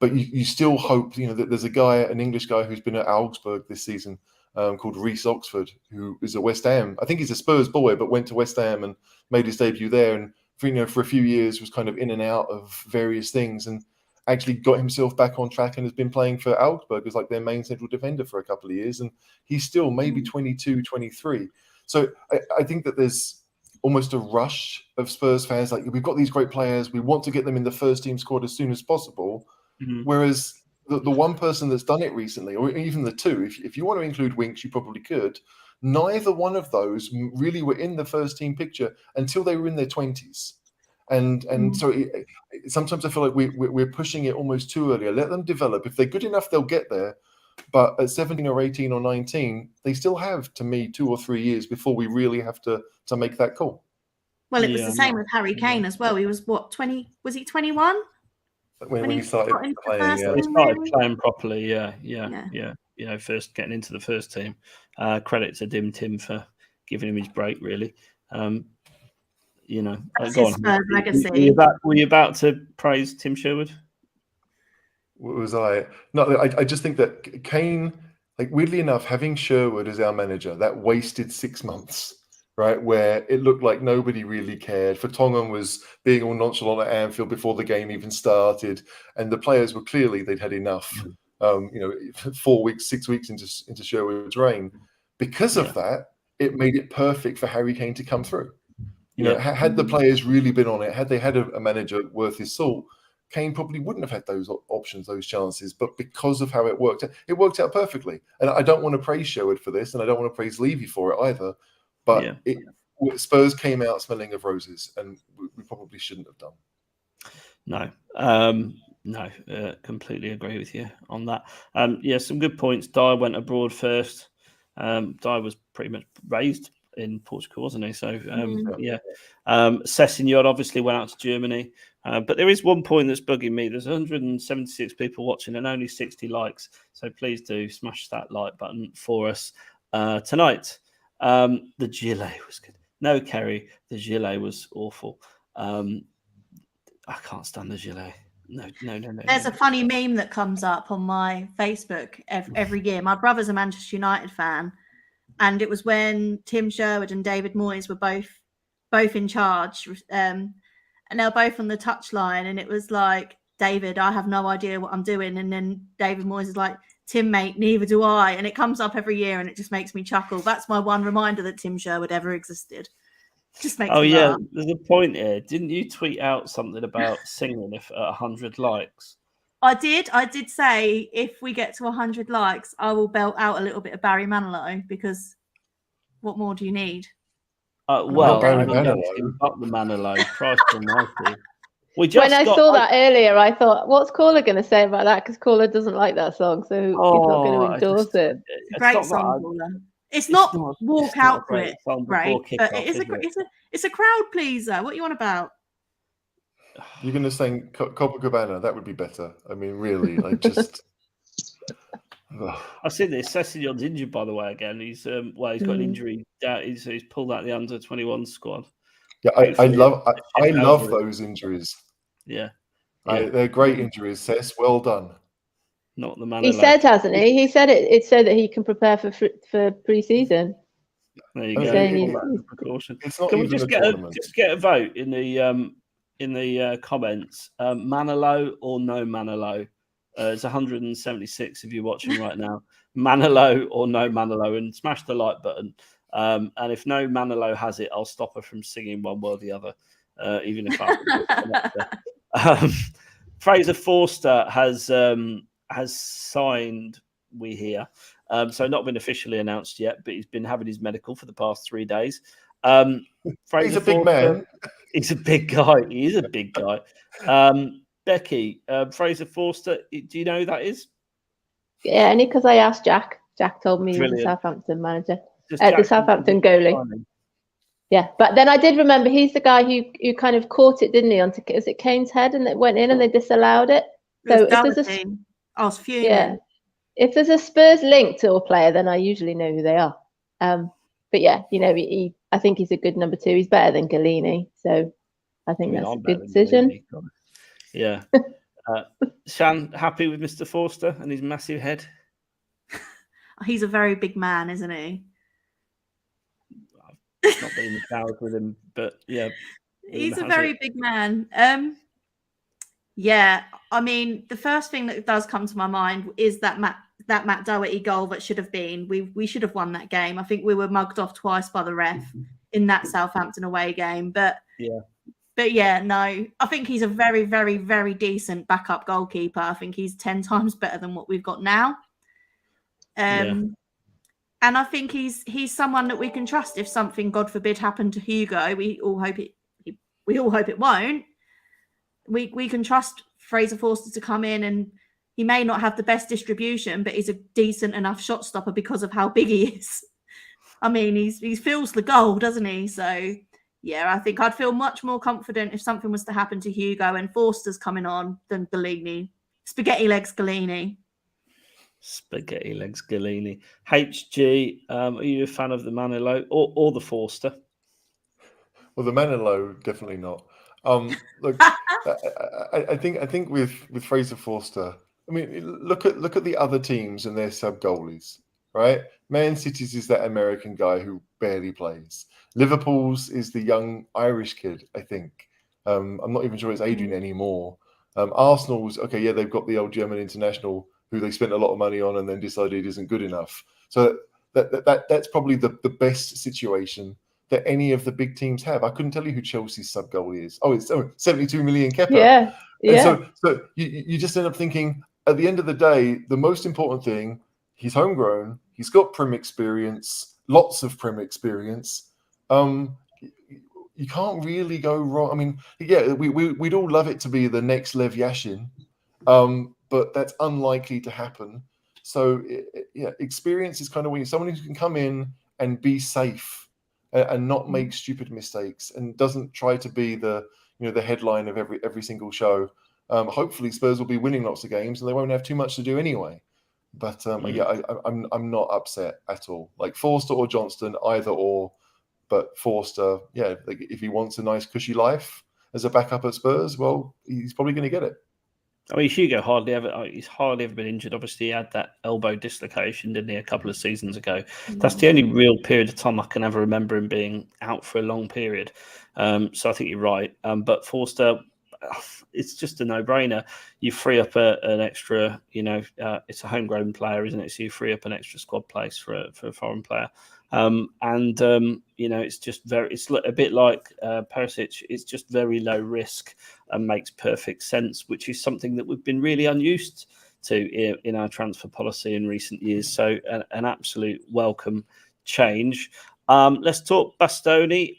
But you still hope, that there's an English guy who's been at Augsburg this season called Reece Oxford, who is a West Ham. I think he's a Spurs boy, but went to West Ham and made his debut there. And for a few years was kind of in and out of various things and actually got himself back on track and has been playing for Augsburg as like their main central defender for a couple of years. And he's still maybe 22, 23. So I think that there's almost a rush of Spurs fans. Like, we've got these great players. We want to get them in the first team squad as soon as possible. Whereas the one person that's done it recently, or even the two, if you want to include Winks, you probably could. Neither one of those really were in the first team picture until they were in their 20s. And so sometimes I feel like we're pushing it almost too early. Let them develop. If they're good enough, they'll get there. But at 17 or 18 or 19, they still have, to me, 2 or 3 years before we really have to make that call. Well, it was the same with Harry Kane as well. He was 20? Was he 21? When he started playing, He started playing properly, yeah. First getting into the first team. Credit to Tim for giving him his break, really. That's go his on. Spurs legacy. Were you about to praise Tim Sherwood? Was I? No, I just think that Kane, like, weirdly enough, having Sherwood as our manager, that wasted 6 months, right? Where it looked like nobody really cared. Vertonghen was being all nonchalant at Anfield before the game even started, and the players were clearly they'd had enough. 4 weeks, 6 weeks into Sherwood's reign. Because of that, it made it perfect for Harry Kane to come through. Had the players really been on it, had they had a manager worth his salt, Kane probably wouldn't have had those options, those chances. But because of how it worked out perfectly. And I don't want to praise Sherwood for this, and I don't want to praise Levy for it either. But Spurs came out smelling of roses, and we probably shouldn't have done. No, completely agree with you on that. Some good points. Dyer went abroad first. Dyer was pretty much raised in Portugal, wasn't he? So Sessignon obviously went out to Germany. But there is one point that's bugging me. There's 176 people watching and only 60 likes. So please do smash that like button for us tonight. The gilet was good. No, Kerry, the gilet was awful. I can't stand the gilet. No. There's a funny meme that comes up on my Facebook every year. My brother's a Manchester United fan, and it was when Tim Sherwood and David Moyes were both in charge, and they were both on the touchline, and it was like, David, I have no idea what I'm doing, and then David Moyes is like, Tim, mate, neither do I, and it comes up every year, and it just makes me chuckle. That's my one reminder that Tim Sherwood ever existed. Just makes me laugh. There's a point here. Didn't you tweet out something about singing if at 100 likes? I did say if we get to 100 likes, I will belt out a little bit of Barry Manilow, because what more do you need? Well, Barry Manilow. Up the Manilow. Christ almighty. When I saw that earlier, I thought, what's Caller going to say about that? Because Caller doesn't like that song, so he's not going to endorse it. Great song, Caller. It's not walk out for it, right? But it's a crowd pleaser. What are you on about? You're going to sing Copacabana? That would be better. I mean, really, like just. I've seen this. Sessignon's injured, by the way. Again, he's got an injury. He's pulled out the under-21 squad. Yeah, I love those injuries. Yeah. They're great injuries. Cess, well done. Not the man. He said, hasn't he? He said it's so that he can prepare for pre-season. There you go. Precaution. Can we just get a vote in the comments? Manilow or no Manilow? It's 176 if you're watching right now. Manilow or no Manilow, and smash the like button. And if no Manilow has it, I'll stop her from singing one word or the other, even if I. Fraser Forster has signed, we hear. So not been officially announced yet, but he's been having his medical for the past 3 days. He's a big man. He's a big guy. He is a big guy. Becky, Fraser Forster, do you know who that is? Yeah, only because I asked Jack. Jack told me he was the Southampton manager. The Southampton goalie. Yeah, but then I did remember he's the guy who kind of caught it, didn't he? Is it Kane's head, and it went in and they disallowed it? So I was fuming. Yeah, if there's a Spurs link to a player, then I usually know who they are. But yeah, I think he's a good number 2. He's better than Galini, so I think that's a good decision. Yeah. Shan, happy with Mr. Forster and his massive head? He's a very big man, isn't he? I've not been in the crowd with him, but yeah. He's a very big man. Yeah, I mean, the first thing that does come to my mind is that Matt Doherty goal that should have been. We should have won that game. I think we were mugged off twice by the ref in that Southampton away game. But yeah, no, I think he's a very, very, very decent backup goalkeeper. I think he's 10 times better than what we've got now. And I think he's someone that we can trust if something, God forbid, happened to Hugo. We all hope it won't. We can trust Fraser Forster to come in, and he may not have the best distribution, but he's a decent enough shot stopper because of how big he is. I mean, he feels the goal, doesn't he? So yeah, I think I'd feel much more confident if something was to happen to Hugo and Forster's coming on than Galini. Spaghetti legs Galini. HG, are you a fan of the Manilow or the Forster? Well, the Manilow, definitely not. Look, I think with Fraser Forster, I mean, look at the other teams and their sub goalies, right? Man City's is that American guy who barely plays. Liverpool's is the young Irish kid, I think. I'm not even sure it's Adrian anymore. Arsenal's, okay, yeah, they've got the old German international who they spent a lot of money on and then decided isn't good enough. So that's probably the best situation that any of the big teams have. I couldn't tell you who Chelsea's sub goalie is. Oh, it's 72 million Kepa. Yeah. And so you just end up thinking, at the end of the day, the most important thing, he's homegrown, he's got Prem experience, lots of Prem experience. You can't really go wrong. I mean, yeah, we'd all love it to be the next Lev Yashin, but that's unlikely to happen. So, yeah, experience is kind of when someone who can come in and be safe. and not make stupid mistakes, and doesn't try to be the headline of every single show. Hopefully Spurs will be winning lots of games and they won't have too much to do anyway. But I'm not upset at all. Like Forster or Johnston, either or. But Forster, like if he wants a nice cushy life as a backup at Spurs, well, he's probably going to get it. I mean, Hugo he's hardly ever been injured. Obviously, he had that elbow dislocation, didn't he, a couple of seasons ago? That's the only real period of time I can ever remember him being out for a long period. So I think you're right. But Forster, it's just a no-brainer. You free up an extra, it's a homegrown player, isn't it? So you free up an extra squad place for a foreign player. It's just it's a bit like Perišić. It's just very low risk and makes perfect sense, which is something that we've been really unused to in our transfer policy in recent years. So an absolute welcome change. Let's talk Bastoni,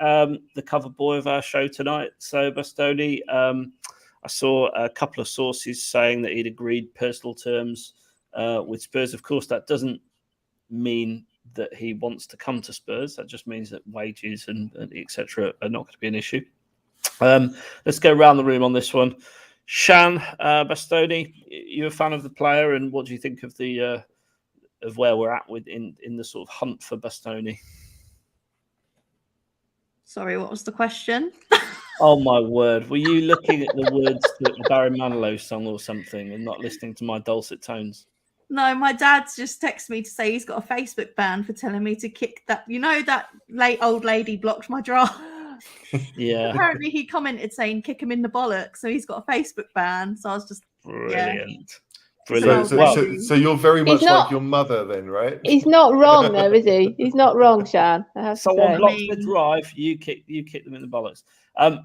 the cover boy of our show tonight. So Bastoni, I saw a couple of sources saying that he'd agreed personal terms with Spurs. Of course, that doesn't mean that he wants to come to Spurs. That just means that wages and etc. are not going to be an issue. Let's go around the room on this one. Shan, Bastoni, you're a fan of the player, and what do you think of the of where we're at in the sort of hunt for Bastoni? Sorry, what was the question? Oh my word! Were you looking at the words to a Barry Manilow song or something, and not listening to my dulcet tones? No, my dad's just texted me to say he's got a Facebook ban for telling me to kick that. That late old lady blocked my draft. Yeah. Apparently, he commented saying kick him in the bollocks, so he's got a Facebook ban. So I was just brilliant. So you're very much like your mother, then, right? He's not wrong, though, is he? He's not wrong, Shan. Someone blocks the drive. You kick them in the bollocks.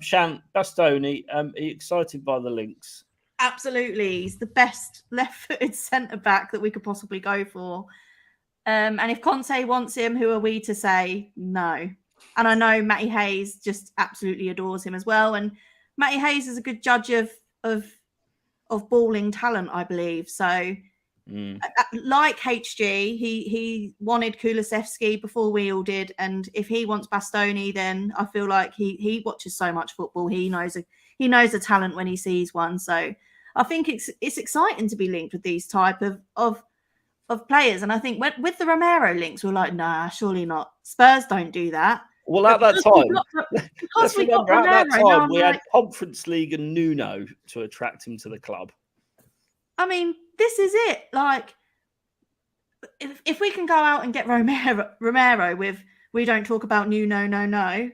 Shan, Bastoni, are you excited by the links? Absolutely, he's the best left-footed centre back that we could possibly go for. And if Conte wants him, who are we to say no? And I know Matty Hayes just absolutely adores him as well. And Matty Hayes is a good judge of balling talent, I believe. So, like HG, he wanted Kulusevski before we all did. And if he wants Bastoni, then I feel like he watches so much football. He knows a talent when he sees one. So I think it's exciting to be linked with these type of players. And I think with the Romero links, we're like, nah, surely not. Spurs don't do that. Well, at that time, we had Conference League and Nuno to attract him to the club. I mean, this is it. Like, if we can go out and get Romero with we don't talk about Nuno, no,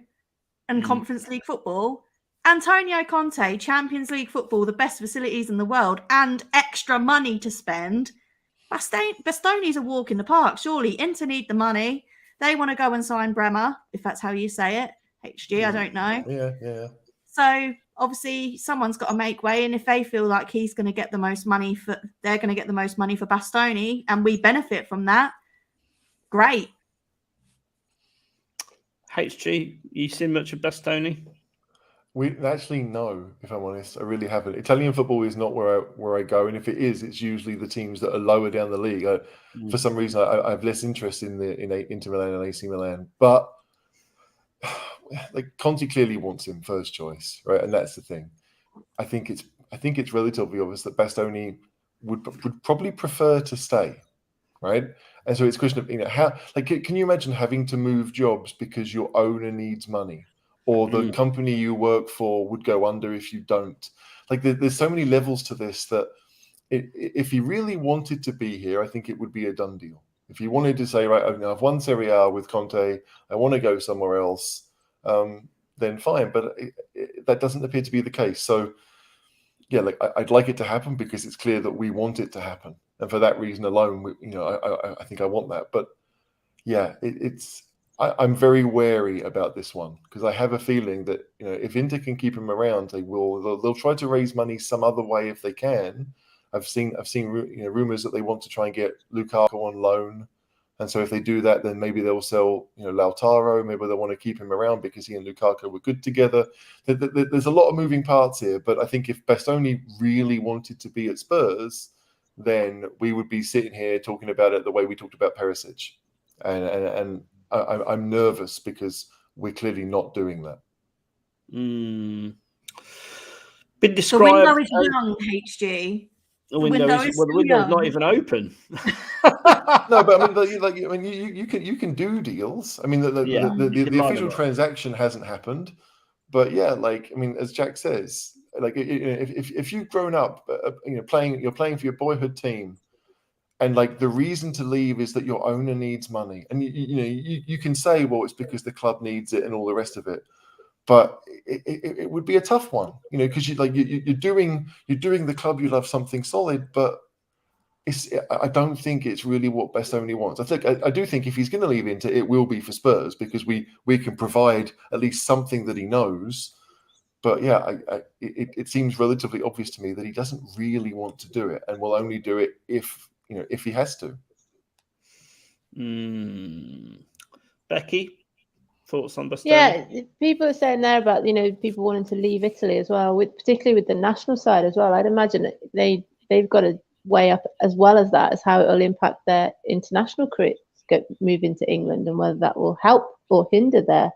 and Conference League football, Antonio Conte, Champions League football, the best facilities in the world, and extra money to spend, Bastoni's a walk in the park. Surely Inter need the money. They want to go and sign Bremer, if that's how you say it. HG, I don't know. Yeah. So obviously someone's got to make way, and if they feel like he's going to get the most money they're going to get the most money for Bastoni, and we benefit from that. Great. HG, you seen much of Bastoni? We actually no, if I'm honest, I really haven't. Italian football is not where I go, and if it is, it's usually the teams that are lower down the league. For some reason, I have less interest in Inter Milan and AC Milan. But like Conte clearly wants him first choice, right? And that's the thing. I think it's relatively obvious that Bastoni would probably prefer to stay, right? And so it's a question of how. Like, can you imagine having to move jobs because your owner needs money? Or the company you work for would go under if you don't. Like, there's so many levels to this that if he really wanted to be here, I think it would be a done deal. If he wanted to say, right, I've won Serie A with Conte, I want to go somewhere else, then fine. But that doesn't appear to be the case. So, yeah, like I'd like it to happen because it's clear that we want it to happen, and for that reason alone, I think I want that. But yeah, I'm very wary about this one because I have a feeling that if Inter can keep him around, they'll try to raise money some other way if they can. I've seen rumors that they want to try and get Lukaku on loan, and so if they do that, then maybe they'll sell Lautaro. Maybe they'll want to keep him around because he and Lukaku were good together. There's a lot of moving parts here, but I think if Bastoni really wanted to be at Spurs, then we would be sitting here talking about it the way we talked about Perišić, and I'm nervous because we're clearly not doing that. Been The described. window is young, HG. The window is still window's not young. even open. No, but I mean, you can do deals. I mean, the official transaction hasn't happened, but yeah, like I mean, as Jack says, like if you've grown up, you're playing for your boyhood team, and like the reason to leave is that your owner needs money, and you can say, well, it's because the club needs it and all the rest of it. But it would be a tough one, because you're doing the club you love something solid, but I don't think it's really what Bastoni wants. I do think if he's going to leave Inter, it will be for Spurs because we can provide at least something that he knows. But yeah, it seems relatively obvious to me that he doesn't really want to do it and will only do it if he has to. Becky, thoughts on Bastoni? Yeah, people are saying there about people wanting to leave Italy as well, particularly with the national side as well. I'd imagine that they've got to weigh up as well as that as how it will impact their international careers moving to England and whether that will help or hinder their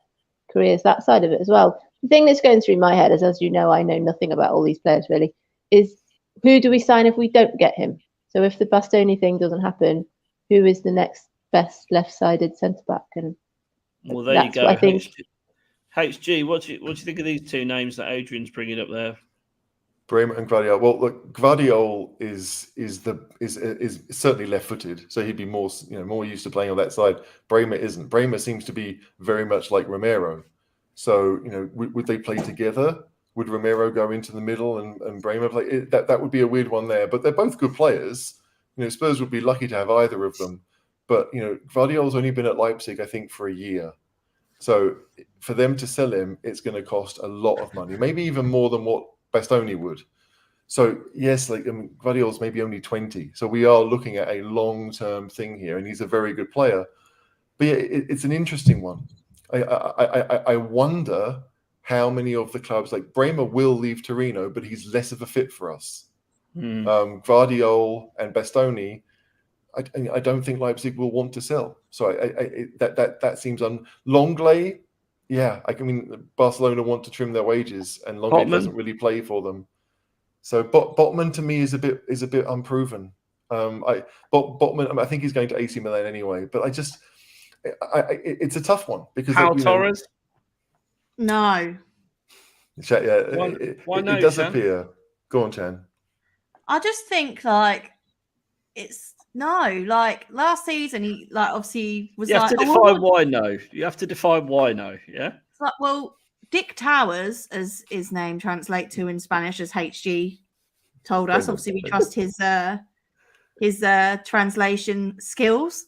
careers. That side of it as well. The thing that's going through my head is, as you know, I know nothing about all these players really. Is who do we sign if we don't get him? So if the Bastoni thing doesn't happen, who is the next best left-sided centre back? And well, there you go. I think. HG, what do you think of these two names that Adrian's bringing up there? Bremer and Gvardiol. Well, look, Gvardiol is certainly left-footed, so he'd be more used to playing on that side. Bremer isn't. Bremer seems to be very much like Romero. So would they play together? Would Romero go into the middle and Bremer play? That would be a weird one there. But they're both good players. Spurs would be lucky to have either of them. But Gvardiol's only been at Leipzig, I think, for a year. So for them to sell him, it's going to cost a lot of money, maybe even more than what Bastoni would. So yes, Gvardiol's maybe only 20. So we are looking at a long-term thing here, and he's a very good player. But yeah, it's an interesting one. I wonder how many of the clubs, like Bremer will leave Torino, but he's less of a fit for us. Gvardiol and Bastoni, I don't think Leipzig will want to sell. So that seems Longley. Yeah, Barcelona want to trim their wages, and Longley doesn't really play for them. So Botman to me is a bit unproven. Botman, I think he's going to AC Milan anyway. But it's a tough one because Torres. No. Yeah, why no, it does Chan? appear. Go on, Chan. I just think last season he obviously was you have to define why no. You have to define why no. Yeah. It's like, well, Dick Towers, as his name translates to in Spanish, as HG told us. Obviously, we trust his translation skills.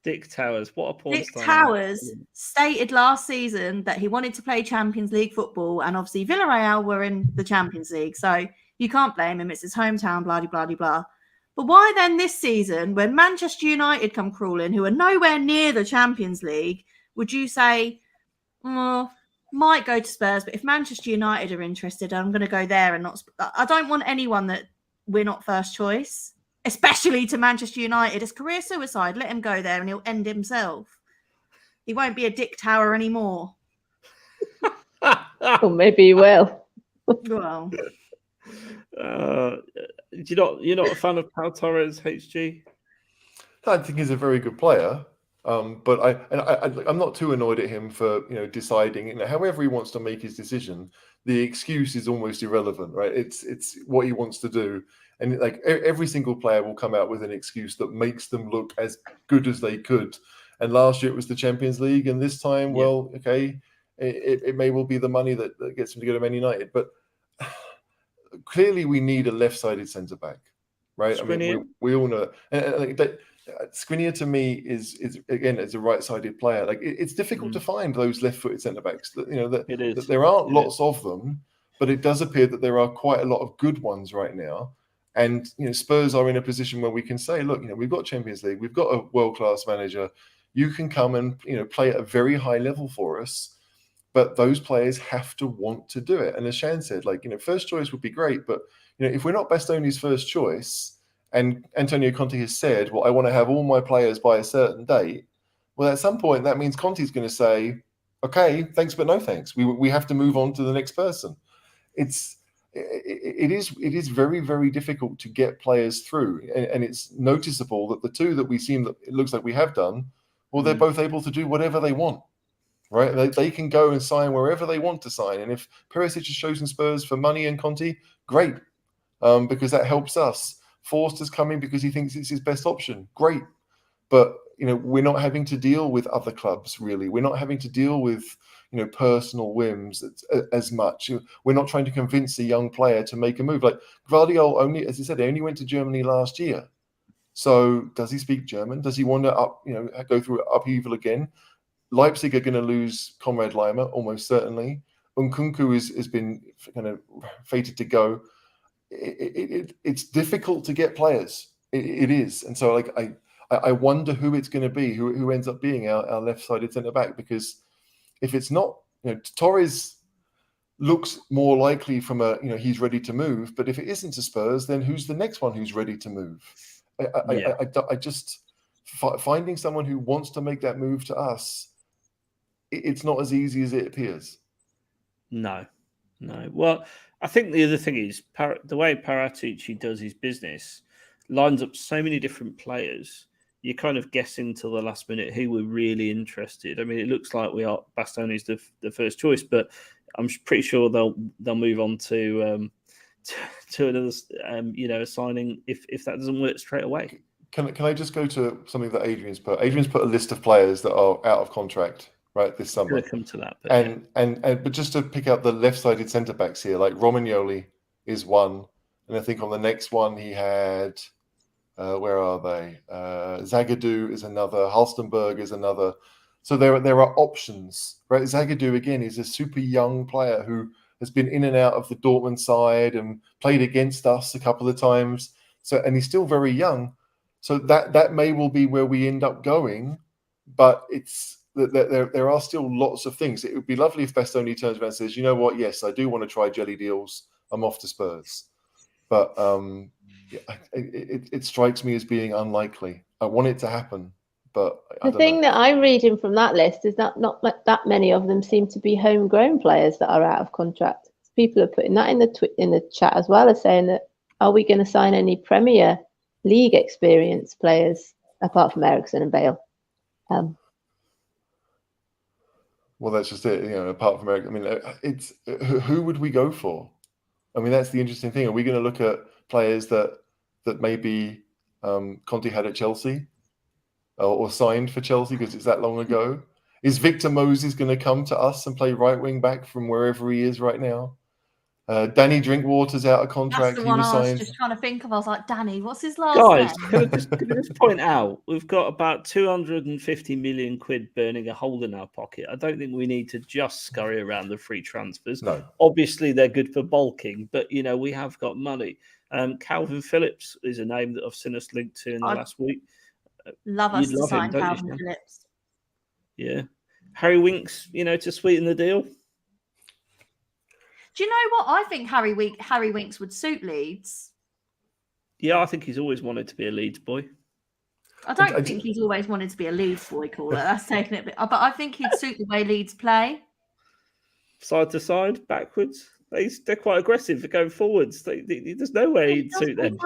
Dick Towers, what a porn Dick Towers stated last season that he wanted to play Champions League football, and obviously Villarreal were in the Champions League, so you can't blame him. It's his hometown, blah, blah, blah, blah. But why then this season, when Manchester United come crawling, who are nowhere near the Champions League, would you say, might go to Spurs, but if Manchester United are interested, I'm going to go there and not. I don't want anyone that we're not first choice, especially to Manchester United. It's career suicide. Let him go there and he'll end himself. He won't be a Dick Tower anymore. Or maybe he will. Well, you're not a fan of Pau Torres, HG? I think he's a very good player. But I'm not too annoyed at him for deciding however he wants to make his decision. The excuse is almost irrelevant, right? It's what he wants to do, and every single player will come out with an excuse that makes them look as good as they could. And last year it was the Champions League, and this time, well, okay, it may well be the money that gets him to go to Man United. But clearly, we need a left-sided centre back, right? Skriniar. I mean, we all know that. Skriniar to me is again as a right-sided player. It's difficult to find those left-footed centre backs. That there aren't lots of them, but it does appear that there are quite a lot of good ones right now. And Spurs are in a position where we can say, look, we've got Champions League, we've got a world-class manager. You can come and play at a very high level for us, but those players have to want to do it. And as Shan said, first choice would be great, but if we're not Bastoni's first choice. And Antonio Conte has said, well, I want to have all my players by a certain date. Well, at some point, that means Conte's going to say, okay, thanks, but no thanks. We have to move on to the next person. It is very, very difficult to get players through, and it's noticeable that the two that it looks like we have done, well, they're both able to do whatever they want, right? They can go and sign wherever they want to sign, and if Perišić has chosen Spurs for money and Conte, great, because that helps us. Forster's coming because he thinks it's his best option, great, but we're not having to deal with other clubs really. We're not having to deal with personal whims as much. We're not trying to convince a young player to make a move. Like Gvardiol only, as I said, only went to Germany last year. So does he speak German? Does he want to go through upheaval again? Leipzig are going to lose Konrad Laimer almost certainly. Nkunku has been kind of fated to go. It's difficult to get players. It is, and so I wonder who it's going to be, who ends up being our left-sided centre back, because if it's not, Torres looks more likely from he's ready to move. But if it isn't to Spurs, then who's the next one who's ready to move? I just finding someone who wants to make that move to us, it's not as easy as it appears. No. Well, I think the other thing is the way Paratici does his business lines up so many different players. You're kind of guessing till the last minute who we're really interested. I mean, it looks like Bastoni's the first choice, but I'm pretty sure they'll move on to another signing if that doesn't work straight away. Can I just go to something that Adrian's put? Adrian's put a list of players that are out of contract right this summer. We'll come to that, but just to pick out the left-sided centre backs here, like Romagnoli is one, and I think on the next one he had. Where are they? Zagadou is another. Halstenberg is another. So there are options, right? Zagadou again is a super young player who has been in and out of the Dortmund side and played against us a couple of times. So and he's still very young. So that may well be where we end up going, but there are still lots of things. It would be lovely if Bastoni turns around and says, you know what? Yes, I do want to try jelly deals. I'm off to Spurs, but. It strikes me as being unlikely. I want it to happen, but the thing that I'm reading from that list is that not that many of them seem to be homegrown players that are out of contract. People are putting that in the chat as well as saying that are we going to sign any Premier League experienced players apart from Erickson and Bale? Well, that's just it. Apart from Erickson, I mean, it's who would we go for? I mean, that's the interesting thing. Are we going to look at players that maybe Conte had at Chelsea or signed for Chelsea because it's that long ago? Is Victor Moses going to come to us and play right wing back from wherever he is right now? Danny Drinkwater's out of contract. That's the one I was just trying to think of. I was like, Danny, what's his last Guys, name? can I just point out, we've got about 250 million quid burning a hole in our pocket. I don't think we need to just scurry around the free transfers. No. Obviously, they're good for bulking, but, we have got money. Calvin Phillips is a name that I've seen us linked to in the last week. Love us to sign Calvin Phillips. Yeah. Harry Winks, to sweeten the deal. Do you know what? I think Harry Winks would suit Leeds. Yeah, I think he's always wanted to be a Leeds boy. I don't think he's always wanted to be a Leeds boy, caller. That's taking it a bit. But I think he'd suit the way Leeds play. Side to side, backwards. They're quite aggressive for going forwards. There's no way he'd suit them.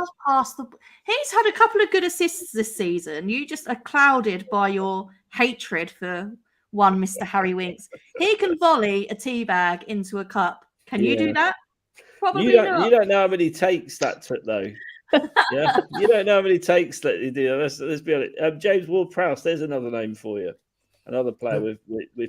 He's had a couple of good assists this season. You just are clouded by your hatred for one Mr. Harry Winks. He can volley a tea bag into a cup. Can you do that? Probably not. You don't know how many takes that took, though. Yeah, you don't know how many takes that you do. Let's be honest. James Ward-Prowse, there's another name for you. Another player with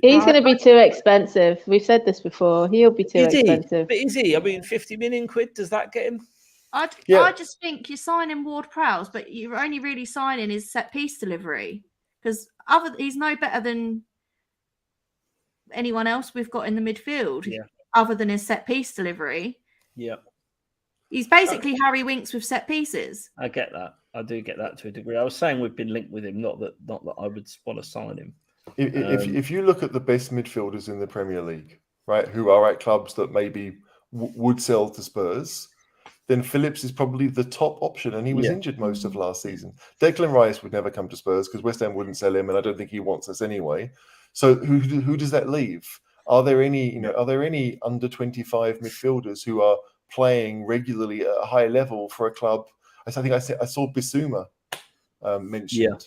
He's going to be too expensive. We've said this before. He'll be too expensive. But is he? I mean, 50 million quid, does that get him? I just think you're signing Ward-Prowse, but you're only really signing his set piece delivery because he's no better than anyone else we've got in the midfield. Yeah. Other than his set piece delivery. Yeah. He's basically Harry Winks with set pieces. I get that. I do get that to a degree. I was saying we've been linked with him, not that I would want to sign him. If you look at the best midfielders in the Premier League, right, who are at clubs that maybe would sell to Spurs, then Phillips is probably the top option, and he was injured most of last season. Declan Rice would never come to Spurs because West Ham wouldn't sell him, and I don't think he wants us anyway. So who does that leave? Are there any under 25 midfielders who are playing regularly at a high level for a club? I saw Bissouma mentioned. Yeah.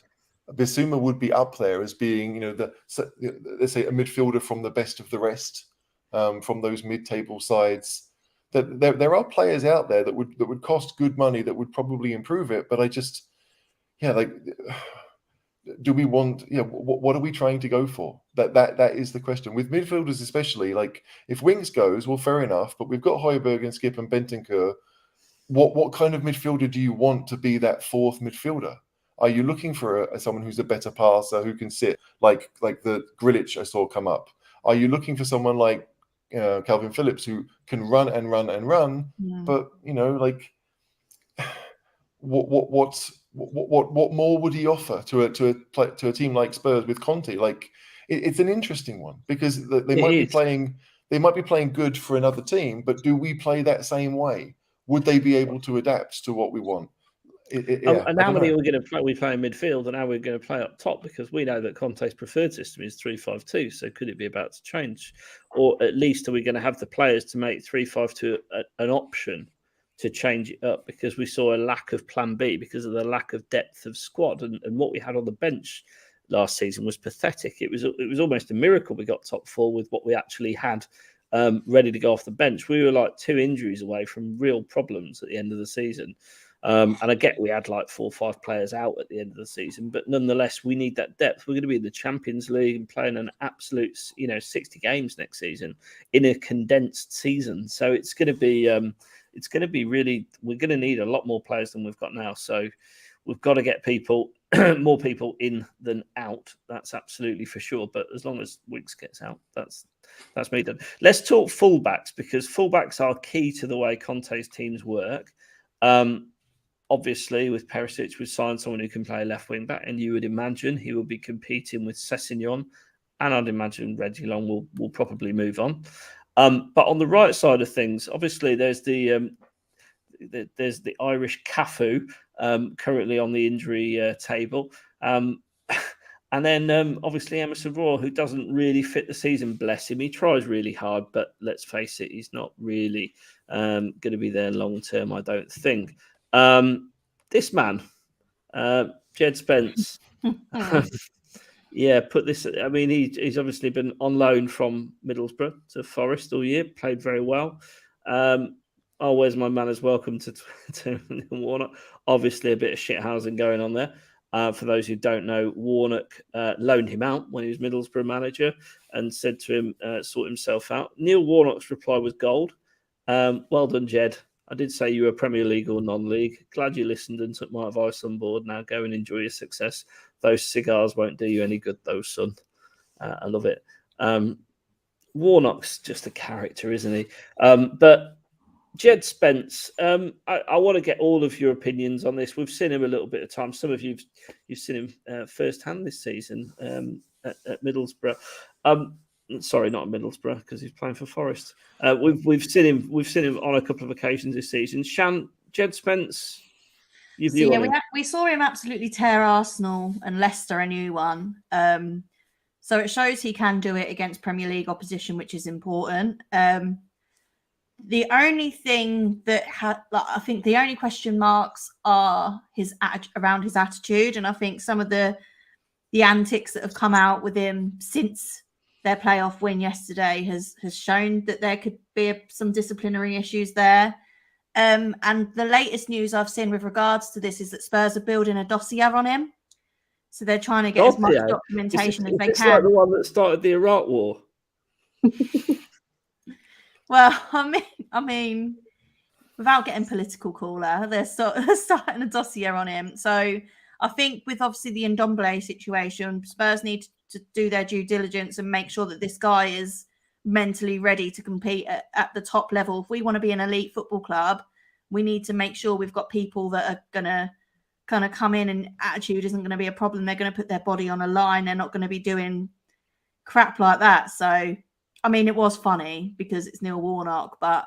Bissouma would be up there as being, let's say a midfielder from the best of the rest, from those mid-table sides. That there are players out there that would cost good money that would probably improve it. But do we want? What are we trying to go for? That is the question with midfielders, especially. Like if Winks goes, well, fair enough. But we've got Højbjerg and Skip and Bentancur. What kind of midfielder do you want to be that fourth midfielder? Are you looking for someone who's a better passer who can sit like the Grilic I saw come up? Are you looking for someone like Calvin Phillips who can run and run and run? Yeah. But what more would he offer to a team like Spurs with Conte? Like it's an interesting one because they might be playing good for another team, but do we play that same way? Would they be able to adapt to what we want? And how many are we going to play? We play in midfield, and how we're going to play up top because we know that Conte's preferred system is 3-5-2. So could it be about to change, or at least are we going to have the players to make 3-5-2 an option to change it up? Because we saw a lack of Plan B because of the lack of depth of squad, and what we had on the bench last season was pathetic. It was almost a miracle we got top four with what we actually had ready to go off the bench. We were like 2 injuries away from real problems at the end of the season. And I get we had like 4 or 5 players out at the end of the season, but nonetheless, we need that depth. We're going to be in the Champions League and playing an absolute, 60 games next season in a condensed season. So it's going to be really, we're going to need a lot more players than we've got now. So we've got to get more people in than out. That's absolutely for sure. But as long as Winks gets out, that's me done. Let's talk fullbacks because fullbacks are key to the way Conte's teams work. Obviously, with Perišić, we've signed someone who can play left wing back, and you would imagine he will be competing with Sessegnon, and I'd imagine Reguilon will probably move on. But on the right side of things, obviously, there's the Irish Cafu currently on the injury table, and then obviously Emerson Royal, who doesn't really fit the season. Bless him, he tries really hard, but let's face it, he's not really going to be there long term, I don't think. This man, Jed Spence, put this. I mean, he's obviously been on loan from Middlesbrough to Forest all year, played very well. Where's my manners? Welcome to Warnock. Obviously, a bit of shithousing going on there. For those who don't know, Warnock loaned him out when he was Middlesbrough manager and said to him, sort himself out. Neil Warnock's reply was gold. Well done, Jed. I did say you were Premier League or non-league. Glad you listened and took my advice on board. Now go and enjoy your success. Those cigars won't do you any good, though, son. I love it. Warnock's just a character, isn't he? But Jed Spence, I want to get all of your opinions on this. We've seen him a little bit of time. Some of you've seen him firsthand this season at Middlesbrough. Sorry, not at Middlesbrough because he's playing for Forest. We've seen him on a couple of occasions this season. Shan, Jed Spence, we saw him absolutely tear Arsenal and Leicester a new one. So it shows he can do it against Premier League opposition, which is important. The only thing that I think the only question marks are around his attitude, and I think some of the antics that have come out with him since their playoff win yesterday has shown that there could be some disciplinary issues there. And the latest news I've seen with regards to this is that Spurs are building a dossier on him. So they're trying to get as much documentation as they can. It's like the one that started the Iraq War. Well, I mean, without getting political caller, they're starting a dossier on him. So I think with obviously the Ndombele situation, Spurs need to do their due diligence and make sure that this guy is mentally ready to compete at the top level. If we want to be an elite football club, we need to make sure we've got people that are going to kind of come in and attitude isn't going to be a problem. They're going to put their body on a line. They're not going to be doing crap like that. So, I mean, it was funny because it's Neil Warnock, but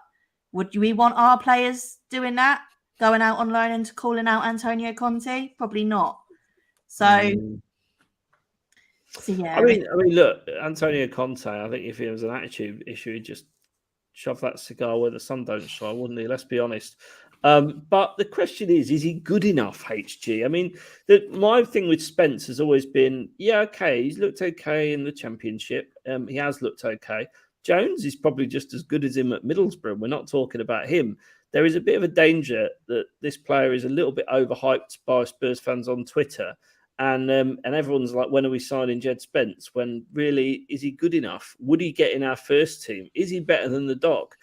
would we want our players doing that? Going out on loan and calling out Antonio Conte? Probably not. So, So yeah, I mean, look, Antonio Conte. I think if it was an attitude issue, he'd just shove that cigar where the sun don't shine, wouldn't he? Let's be honest. But the question is he good enough, HG? I mean, my thing with Spence has always been, yeah, okay, he's looked okay in the Championship. He has looked okay. Jones is probably just as good as him at Middlesbrough. We're not talking about him. There is a bit of a danger that this player is a little bit overhyped by Spurs fans on Twitter. And everyone's like, when are we signing Jed Spence? When really, is he good enough? Would he get in our first team? Is he better than the Doc?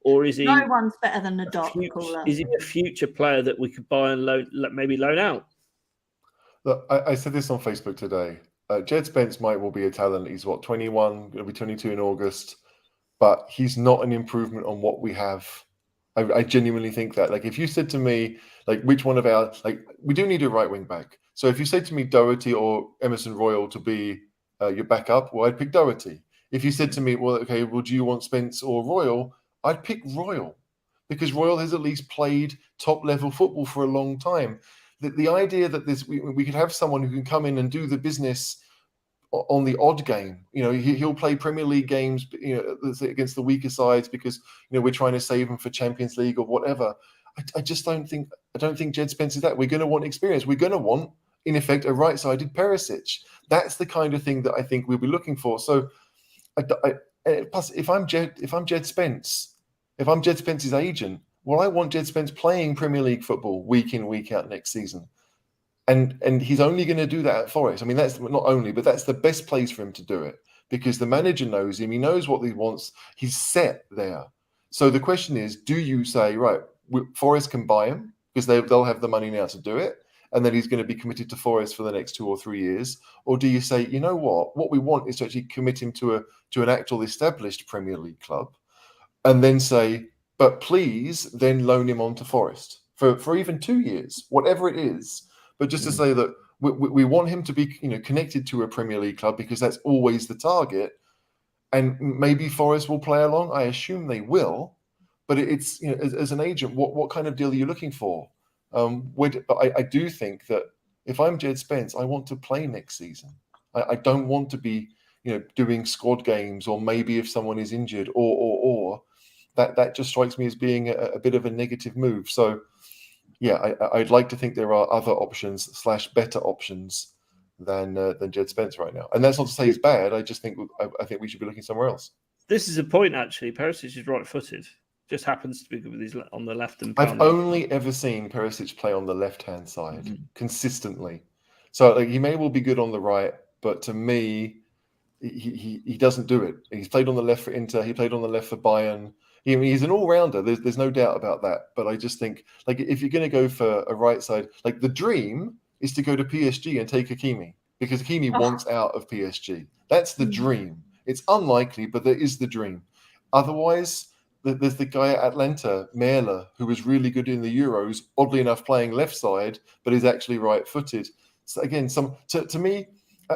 Or is he? No one's better than the Doc. Is he a future player that we could buy and maybe loan out? Look, I said this on Facebook today. Jed Spence might well be a talent. He's 21, going to be 22 in August, but he's not an improvement on what we have. I genuinely think that. Like, if you said to me, like, which one of our, like, we do need a right wing back. So if you said to me Doherty or Emerson Royal to be your backup, well, I'd pick Doherty. If you said to me, well, okay, well, do you want Spence or Royal? I'd pick Royal, because Royal has at least played top level football for a long time. The idea that we could have someone who can come in and do the business on the odd game, he'll play Premier League games, against the weaker sides because we're trying to save him for Champions League or whatever. I don't think Jed Spence is that. We're going to want experience. We're going to want, in effect, a right-sided Perišić. That's the kind of thing that I think we'll be looking for. So, plus, if I'm Jed Spence, if I'm Jed Spence's agent, well, I want Jed Spence playing Premier League football week in, week out next season. And he's only going to do that at Forest. I mean, that's not only, but that's the best place for him to do it, because the manager knows him. He knows what he wants. He's set there. So the question is, do you say, right, Forest can buy him because they'll have the money now to do it, and then he's going to be committed to Forest for the next 2 or 3 years? Or do you say, you know what we want is to actually commit him to an actual established Premier League club, and then say, but please then loan him on to Forest for even 2 years, whatever it is. But just to say that we want him to be connected to a Premier League club, because that's always the target. And maybe Forest will play along. I assume they will. But it's as an agent, what kind of deal are you looking for? But I do think that if I'm Jed Spence, I want to play next season. I don't want to be doing squad games, or maybe if someone is injured, or that just strikes me as being a bit of a negative move. So yeah, I'd like to think there are other options / better options than Jed Spence right now. And that's not to say he's bad. I just think we should be looking somewhere else. This is a point, actually. Perišić is right-footed. Just happens to be good with his on the left and. I've only ever seen Perišić play on the left-hand side consistently. So he may well be good on the right, but to me, he doesn't do it. He's played on the left for Inter. He played on the left for Bayern. He's an all-rounder. There's no doubt about that. But I just think, like, if you're going to go for a right side, like, the dream is to go to PSG and take Hakimi, because Hakimi wants out of PSG. That's the dream. It's unlikely, but there is the dream. Otherwise, there's the guy at Atlanta, Merla, who was really good in the Euros, oddly enough playing left side, but is actually right-footed. So again, to me,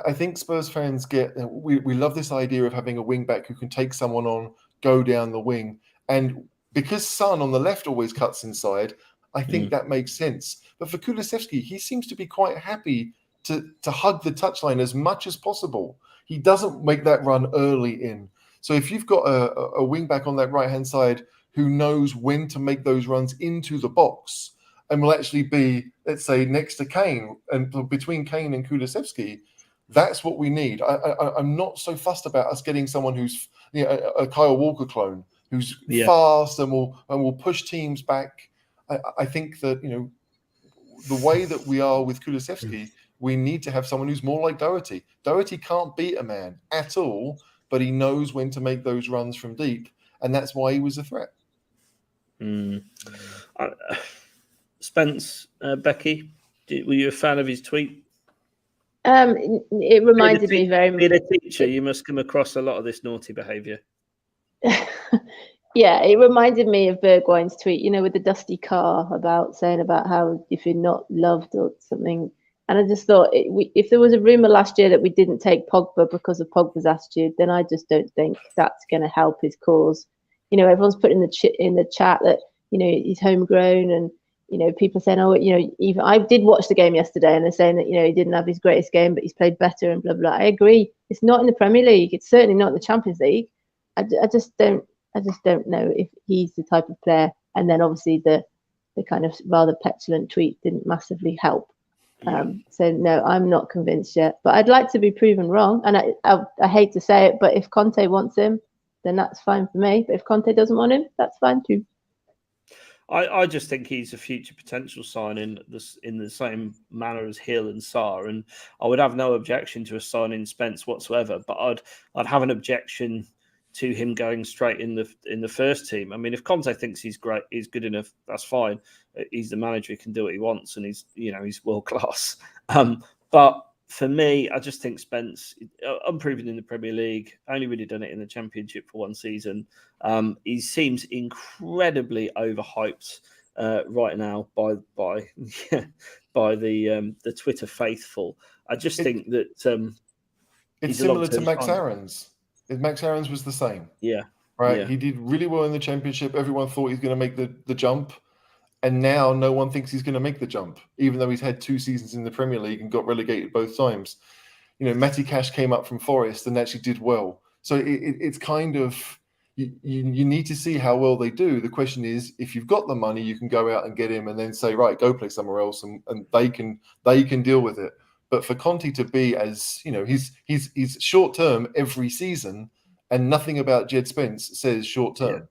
I think Spurs fans we love this idea of having a wing-back who can take someone on, go down the wing. And because Son on the left always cuts inside, I think that makes sense. But for Kulusevski, he seems to be quite happy to hug the touchline as much as possible. He doesn't make that run early in. So if you've got a wing back on that right-hand side who knows when to make those runs into the box and will actually be, let's say, next to Kane and between Kane and Kulusevski, that's what we need. I'm not so fussed about us getting someone who's a Kyle Walker clone, who's fast and will push teams back. I think that the way that we are with Kulusevski, we need to have someone who's more like Doherty. Doherty can't beat a man at all, but he knows when to make those runs from deep, and that's why he was a threat. Spence, Becky, were you a fan of his tweet? It reminded me very much. Being a teacher, you must come across a lot of this naughty behaviour. Yeah, it reminded me of Bergwijn's tweet, with the dusty car, saying about how if you're not loved or something. And I just thought, if there was a rumour last year that we didn't take Pogba because of Pogba's attitude, then I just don't think that's going to help his cause. Everyone's put in the chat that he's homegrown and people saying, oh, even I did watch the game yesterday, and they're saying that he didn't have his greatest game, but he's played better and blah blah. I agree. It's not in the Premier League. It's certainly not in the Champions League. I just don't know if he's the type of player. And then obviously the kind of rather petulant tweet didn't massively help. So no, I'm not convinced yet. But I'd like to be proven wrong. And I hate to say it, but if Conte wants him, then that's fine for me. But if Conte doesn't want him, that's fine too. I just think he's a future potential signing in the same manner as Hill and Sarr, and I would have no objection to a signing Spence whatsoever. But I'd have an objection to him going straight in the first team. I mean, if Conte thinks he's great, he's good enough, that's fine. He's the manager; he can do what he wants, and he's world class. But for me, I just think Spence, unproven in the Premier League, only really done it in the Championship for one season. He seems incredibly overhyped right now by the Twitter faithful. I just think that it's similar to Max Aarons. Max Aarons was the same. Yeah. Right. Yeah. He did really well in the Championship. Everyone thought he's going to make the jump. And now no one thinks he's going to make the jump, even though he's had 2 seasons in the Premier League and got relegated both times. Matty Cash came up from Forest and actually did well. So it's kind of, you need to see how well they do. The question is, if you've got the money, you can go out and get him and then say, right, go play somewhere else, and they can deal with it. But for Conte to be he's short term every season, and nothing about Jed Spence says short term.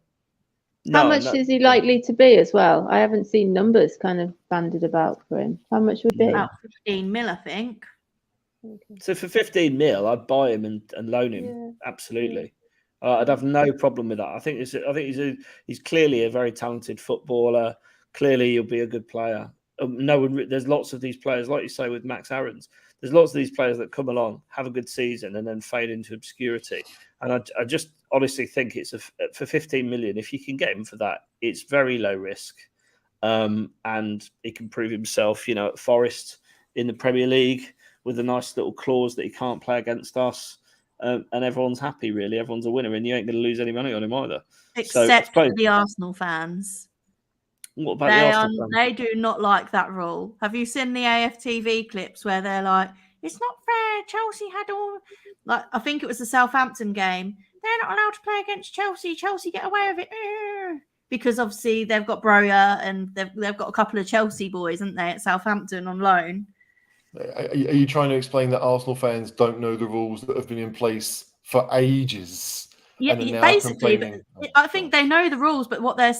Yeah. How much is he likely to be as well? I haven't seen numbers kind of banded about for him. How much would be? About 15 mil, I think. Okay. So for 15 mil, I'd buy him and loan him. Yeah. Absolutely. I'd have no problem with that. I think he's clearly a very talented footballer. Clearly, he'll be a good player. There's lots of these players, like you say with Max Aarons. There's lots of these players that come along, have a good season, and then fade into obscurity. And I just honestly think it's for 15 million. If you can get him for that, it's very low risk, and he can prove himself. At Forest in the Premier League with a nice little clause that he can't play against us, and everyone's happy. Really, everyone's a winner, and you ain't going to lose any money on him either. Except for the Arsenal fans. What about the Arsenal fans? They do not like that rule. Have you seen the AFTV clips where they're like, it's not fair, Chelsea had all... I think it was the Southampton game. They're not allowed to play against Chelsea. Chelsea get away with it. Because obviously they've got Broja and they've got a couple of Chelsea boys, haven't they, at Southampton on loan. Are you trying to explain that Arsenal fans don't know the rules that have been in place for ages? Yeah, basically, I think they know the rules, but what they're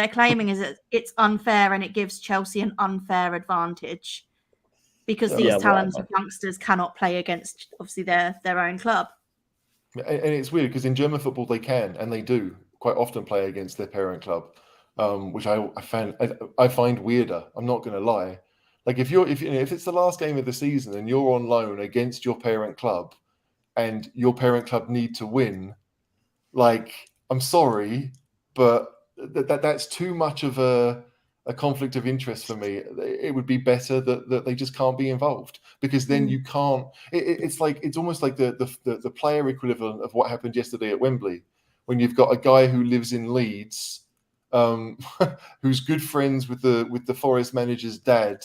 claiming is that it's unfair and it gives Chelsea an unfair advantage because these talented youngsters cannot play against, obviously, their own club. And it's weird because in German football they can and they do quite often play against their parent club, which I find weirder. I'm not going to lie. Like if it's the last game of the season and you're on loan against your parent club, and your parent club need to win. I'm sorry, but that's too much of a conflict of interest for me. It would be better that they just can't be involved, because then you can't. It's almost like the player equivalent of what happened yesterday at Wembley, when you've got a guy who lives in Leeds, who's good friends with the Forest manager's dad,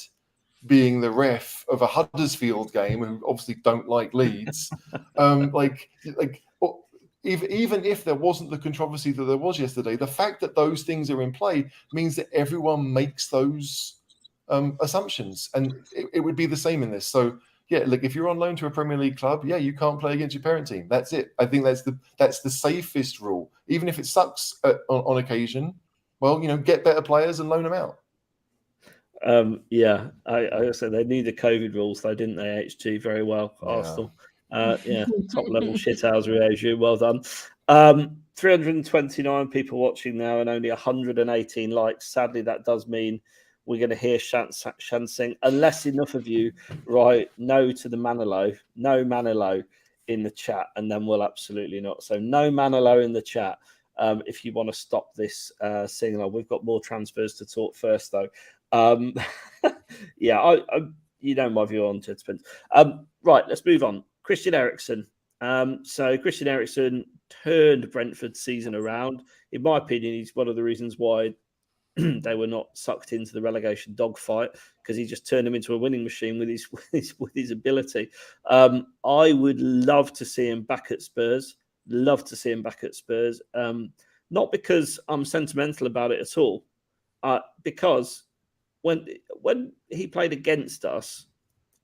being the ref of a Huddersfield game, who obviously don't like Leeds. Even if there wasn't the controversy that there was yesterday, the fact that those things are in play means that everyone makes those assumptions, and it would be the same in this. So yeah, if you're on loan to a Premier League club, you can't play against your parent team. That's it. I think that's the safest rule, even if it sucks on occasion. Well, get better players and loan them out. I said they knew the COVID rules, though, didn't they? HG very well, Arsenal. Top level shithousery, as you. Well done. 329 people watching now, and only 118 likes. Sadly, that does mean we're going to hear Shansing, unless enough of you write no to the Manilow, no Manilow in the chat, and then we'll absolutely not. So no Manilow in the chat. If you want to stop this singing, we've got more transfers to talk first, though. You know my view on Jed Spence. Right, let's move on. Christian Erickson. So Christian Erickson turned Brentford's season around. In my opinion, he's one of the reasons why they were not sucked into the relegation dogfight, because he just turned them into a winning machine with his ability. I would love to see him back at Spurs. Love to see him back at Spurs. Not because I'm sentimental about it at all, because when he played against us,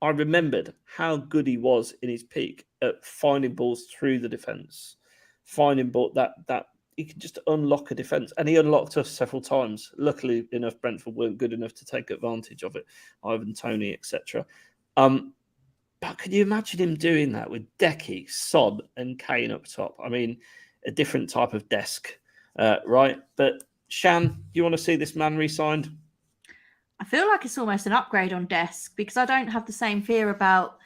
I remembered how good he was in his peak at finding balls through the defence, finding ball that he could just unlock a defence, and he unlocked us several times. Luckily enough, Brentford weren't good enough to take advantage of it. Ivan Toney, etc. But can you imagine him doing that with Decky, Son, and Kane up top? I mean, a different type of desk, right? But Shan, you want to see this man re-signed? I feel like it's almost an upgrade on desk, because I don't have the same fear about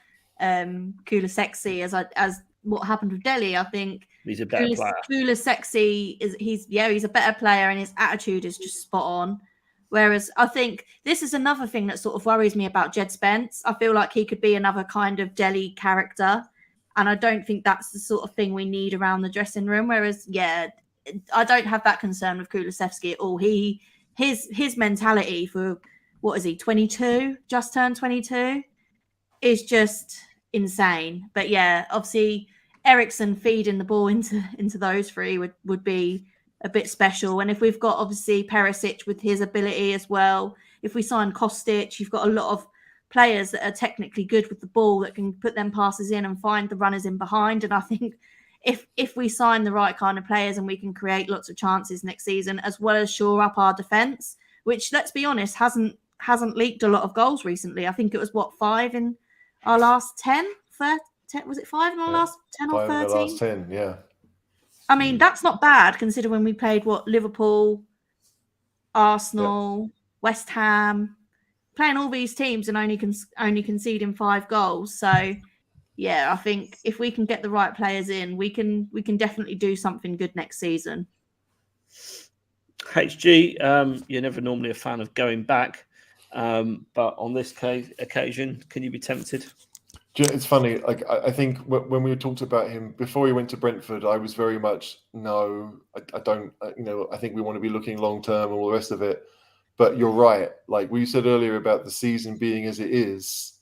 Kulusevski as what happened with Delhi. I think he's a better player. Kulusevski he's a better player, and his attitude is just spot on. Whereas I think this is another thing that sort of worries me about Jed Spence. I feel like he could be another kind of Delhi character, and I don't think that's the sort of thing we need around the dressing room. Whereas, I don't have that concern with Kulusevski at all. His mentality for, what is he, 22, just turned 22, is just insane. But yeah, obviously Erickson feeding the ball into those three would be a bit special. And if we've got obviously Perišić with his ability as well, if we sign Kostic, you've got a lot of players that are technically good with the ball that can put them passes in and find the runners in behind. And I think if we sign the right kind of players and we can create lots of chances next season, as well as shore up our defence, which, let's be honest, hasn't leaked a lot of goals recently. I think it was 5 in our last 10? Was it 5 in our last 10 or 13? 5 in the last 10, yeah. I mean, that's not bad considering when we played Liverpool, Arsenal, West Ham, playing all these teams and only conceding 5 goals. So yeah, I think if we can get the right players in, we can definitely do something good next season. HG, you're never normally a fan of going back, but on this occasion, can you be tempted? It's funny. Like, I think when we talked about him before he went to Brentford, I was very much no. I don't. I think we want to be looking long term and all the rest of it. But you're right. Like we said earlier about the season being as it is,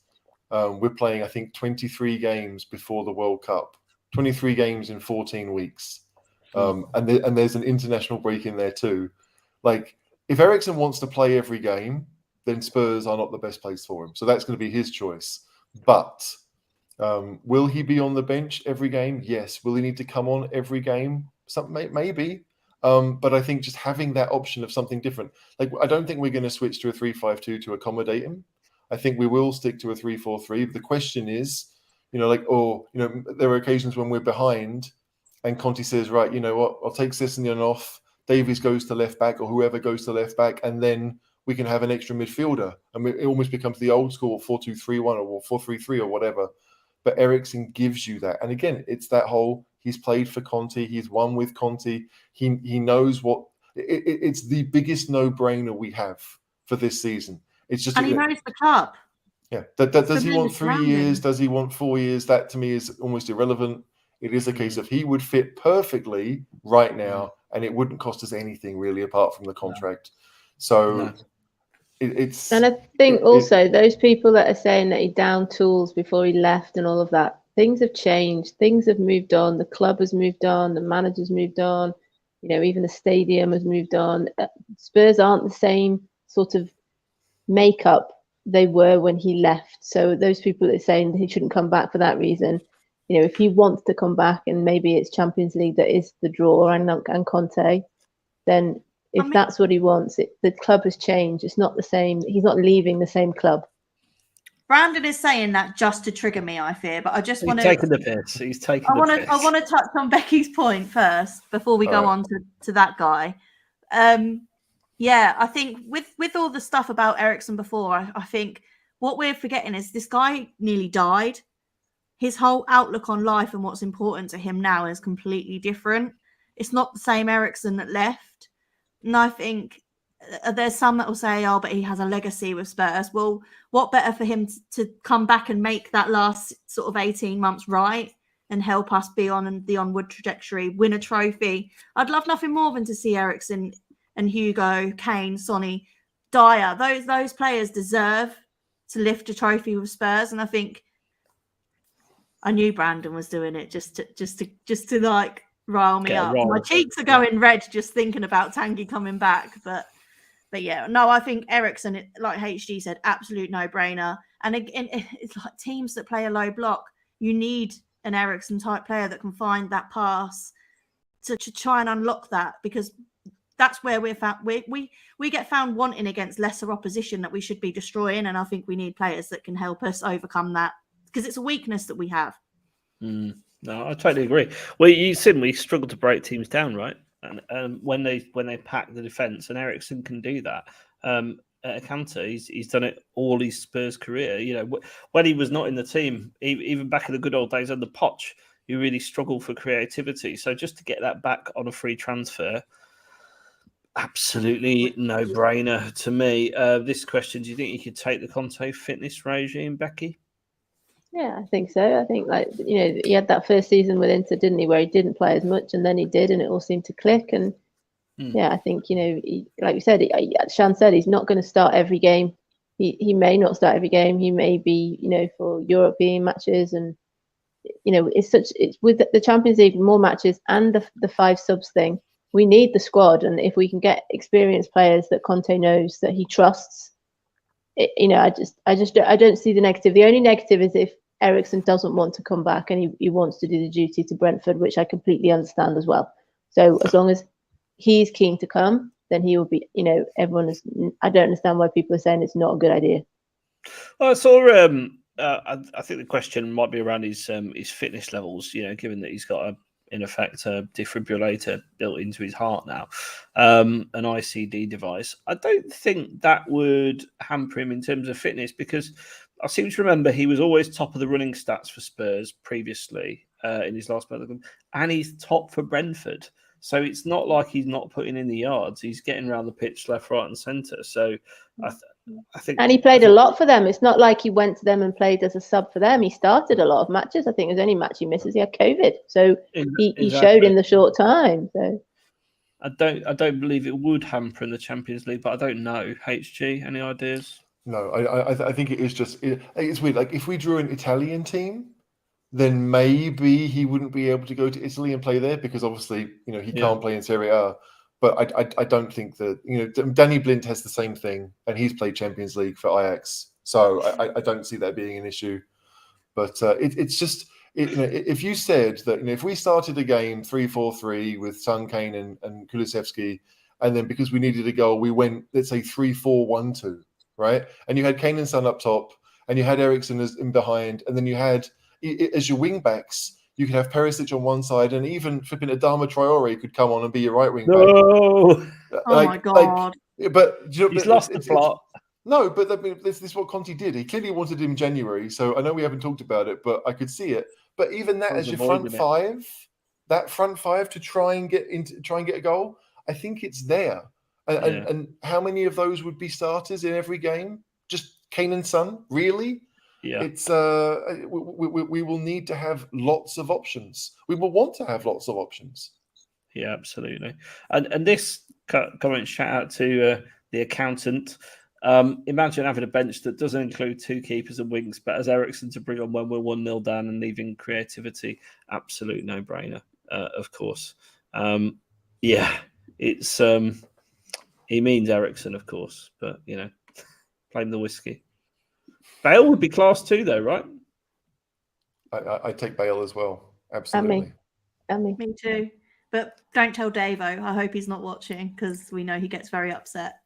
we're playing, I think, 23 games before the World Cup. 23 games in 14 weeks, and there's an international break in there too. Like, if Erickson wants to play every game, then Spurs are not the best place for him. So that's going to be his choice. But will he be on the bench every game? Yes. Will he need to come on every game? Maybe. But I think just having that option of something different. Like, I don't think we're going to switch to a 3-5-2 to accommodate him. I think we will stick to a 3-4-3. The question is, there are occasions when we're behind and Conte says, right, you know what, I'll take Sessegnon off. Davies goes to left back, or whoever goes to left back, and then we can have an extra midfielder. I mean, it almost becomes the old school 4-2-3-1 or 4-3-3 or whatever. But Erickson gives you that. And again, it's that whole, he's played for Conte, he's won with Conte, he knows what it's the biggest no-brainer we have for this season. It's just, and he knows the club. Yeah. Does he want 3 years? Does he want 4 years? That to me is almost irrelevant. It is a case of he would fit perfectly right now, and it wouldn't cost us anything really apart from the contract. So it's. And I think also those people that are saying that he downed tools before he left and all of that, things have changed. Things have moved on. The club has moved on. The manager's moved on. Even the stadium has moved on. Spurs aren't the same sort of makeup they were when he left. So those people that are saying that he shouldn't come back for that reason, if he wants to come back and maybe it's Champions League that is the draw and Conte, then that's what he wants, the club has changed. It's not the same. He's not leaving the same club. Brandon is saying that just to trigger me, I fear, but I just want to. He's taking the piss. He's taking the piss. I want to touch on Becky's point first before we go on to that guy. Yeah, I think with all the stuff about Erickson before, I think what we're forgetting is this guy nearly died. His whole outlook on life and what's important to him now is completely different. It's not the same Erickson that left. And I think there's some that will say, oh, but he has a legacy with Spurs. Well, what better for him to come back and make that last sort of 18 months right and help us be on the onward trajectory, win a trophy. I'd love nothing more than to see Erickson and Hugo, Kane, Sonny, Dyer. Those players deserve to lift a trophy with Spurs, and I think I knew Brandon was doing it just to like rile me up. My cheeks are going red just thinking about Tanguy coming back, but yeah, no, I think Erickson, like HG said, absolute no-brainer. And again, it's like teams that play a low block, you need an Erickson type player that can find that pass to try and unlock that, because that's where we're found. We get found wanting against lesser opposition that we should be destroying, and I think we need players that can help us overcome that, because it's a weakness that we have. No, I totally agree. Well, we struggle to break teams down, right? And when they pack the defence, and Erickson can do that. At Conte, he's done it all his Spurs career. You know, when he was not in the team, even back in the good old days under Poch, he really struggled for creativity. So just to get that back on a free transfer, absolutely no-brainer to me. This question: do you think you could take the Conte fitness regime, Becky? Yeah, I think so. I think, like, he had that first season with Inter, didn't he, where he didn't play as much, and then he did, and it all seemed to click. And yeah, I think, like you said, Shan said, he's not going to start every game. He may not start every game. He may be, for European matches, and it's with the Champions League, more matches and the 5 subs thing. We need the squad, and if we can get experienced players that Conte knows, that he trusts, I don't see the negative. The only negative is if Erickson doesn't want to come back and he wants to do the duty to Brentford, which I completely understand as well. So as long as he's keen to come, then he will be. Everyone is. I don't understand why people are saying it's not a good idea. Well, I saw. I think the question might be around his fitness levels. Given that he's got in effect a defibrillator built into his heart now, an ICD device. I don't think that would hamper him in terms of fitness, because I seem to remember he was always top of the running stats for Spurs previously in his last month, and he's top for Brentford. So it's not like he's not putting in the yards. He's getting around the pitch left, right and centre. So I think... And he played a lot for them. It's not like he went to them and played as a sub for them. He started a lot of matches. I think the only match he misses, he had COVID. So he showed in the short time. So I don't believe it would hamper in the Champions League, but I don't know. HG, any ideas? No, I think it is just... It's weird. Like, if we drew an Italian team, then maybe he wouldn't be able to go to Italy and play there, because obviously, he can't play in Serie A. But I don't think that, Danny Blind has the same thing, and he's played Champions League for Ajax. So I don't see that being an issue. But it's just, if you said that, if we started a game 3-4-3 with Son, Kane and Kulusevski, and then because we needed a goal, we went, let's say 3-4-1-2, right? And you had Kane and Son up top, and you had Erickson as in behind, and then you had, as your wing backs, you could have Perišić on one side, and even flipping Adama Traore could come on and be your right wing back. No! My God! But he's lost the plot. No, but this is what Conte did. He clearly wanted him in January, so I know we haven't talked about it, but I could see it. But even that as your front five, to try and get a goal, I think it's there. And how many of those would be starters in every game? Just Kane and Son, really? Yeah, it's we will need to have lots of options. We will want to have lots of options. Yeah, absolutely. And this comment, shout out to the accountant. Imagine having a bench that doesn't include 2 keepers and wings, but has Erickson to bring on when we're 1-0 down and leaving creativity. Absolute no-brainer, of course. It's he means Erickson, of course, but blame the whiskey. Bale would be class too, though, right? I take Bale as well. Absolutely. And me. Me too. But don't tell Davo. I hope he's not watching, because we know he gets very upset.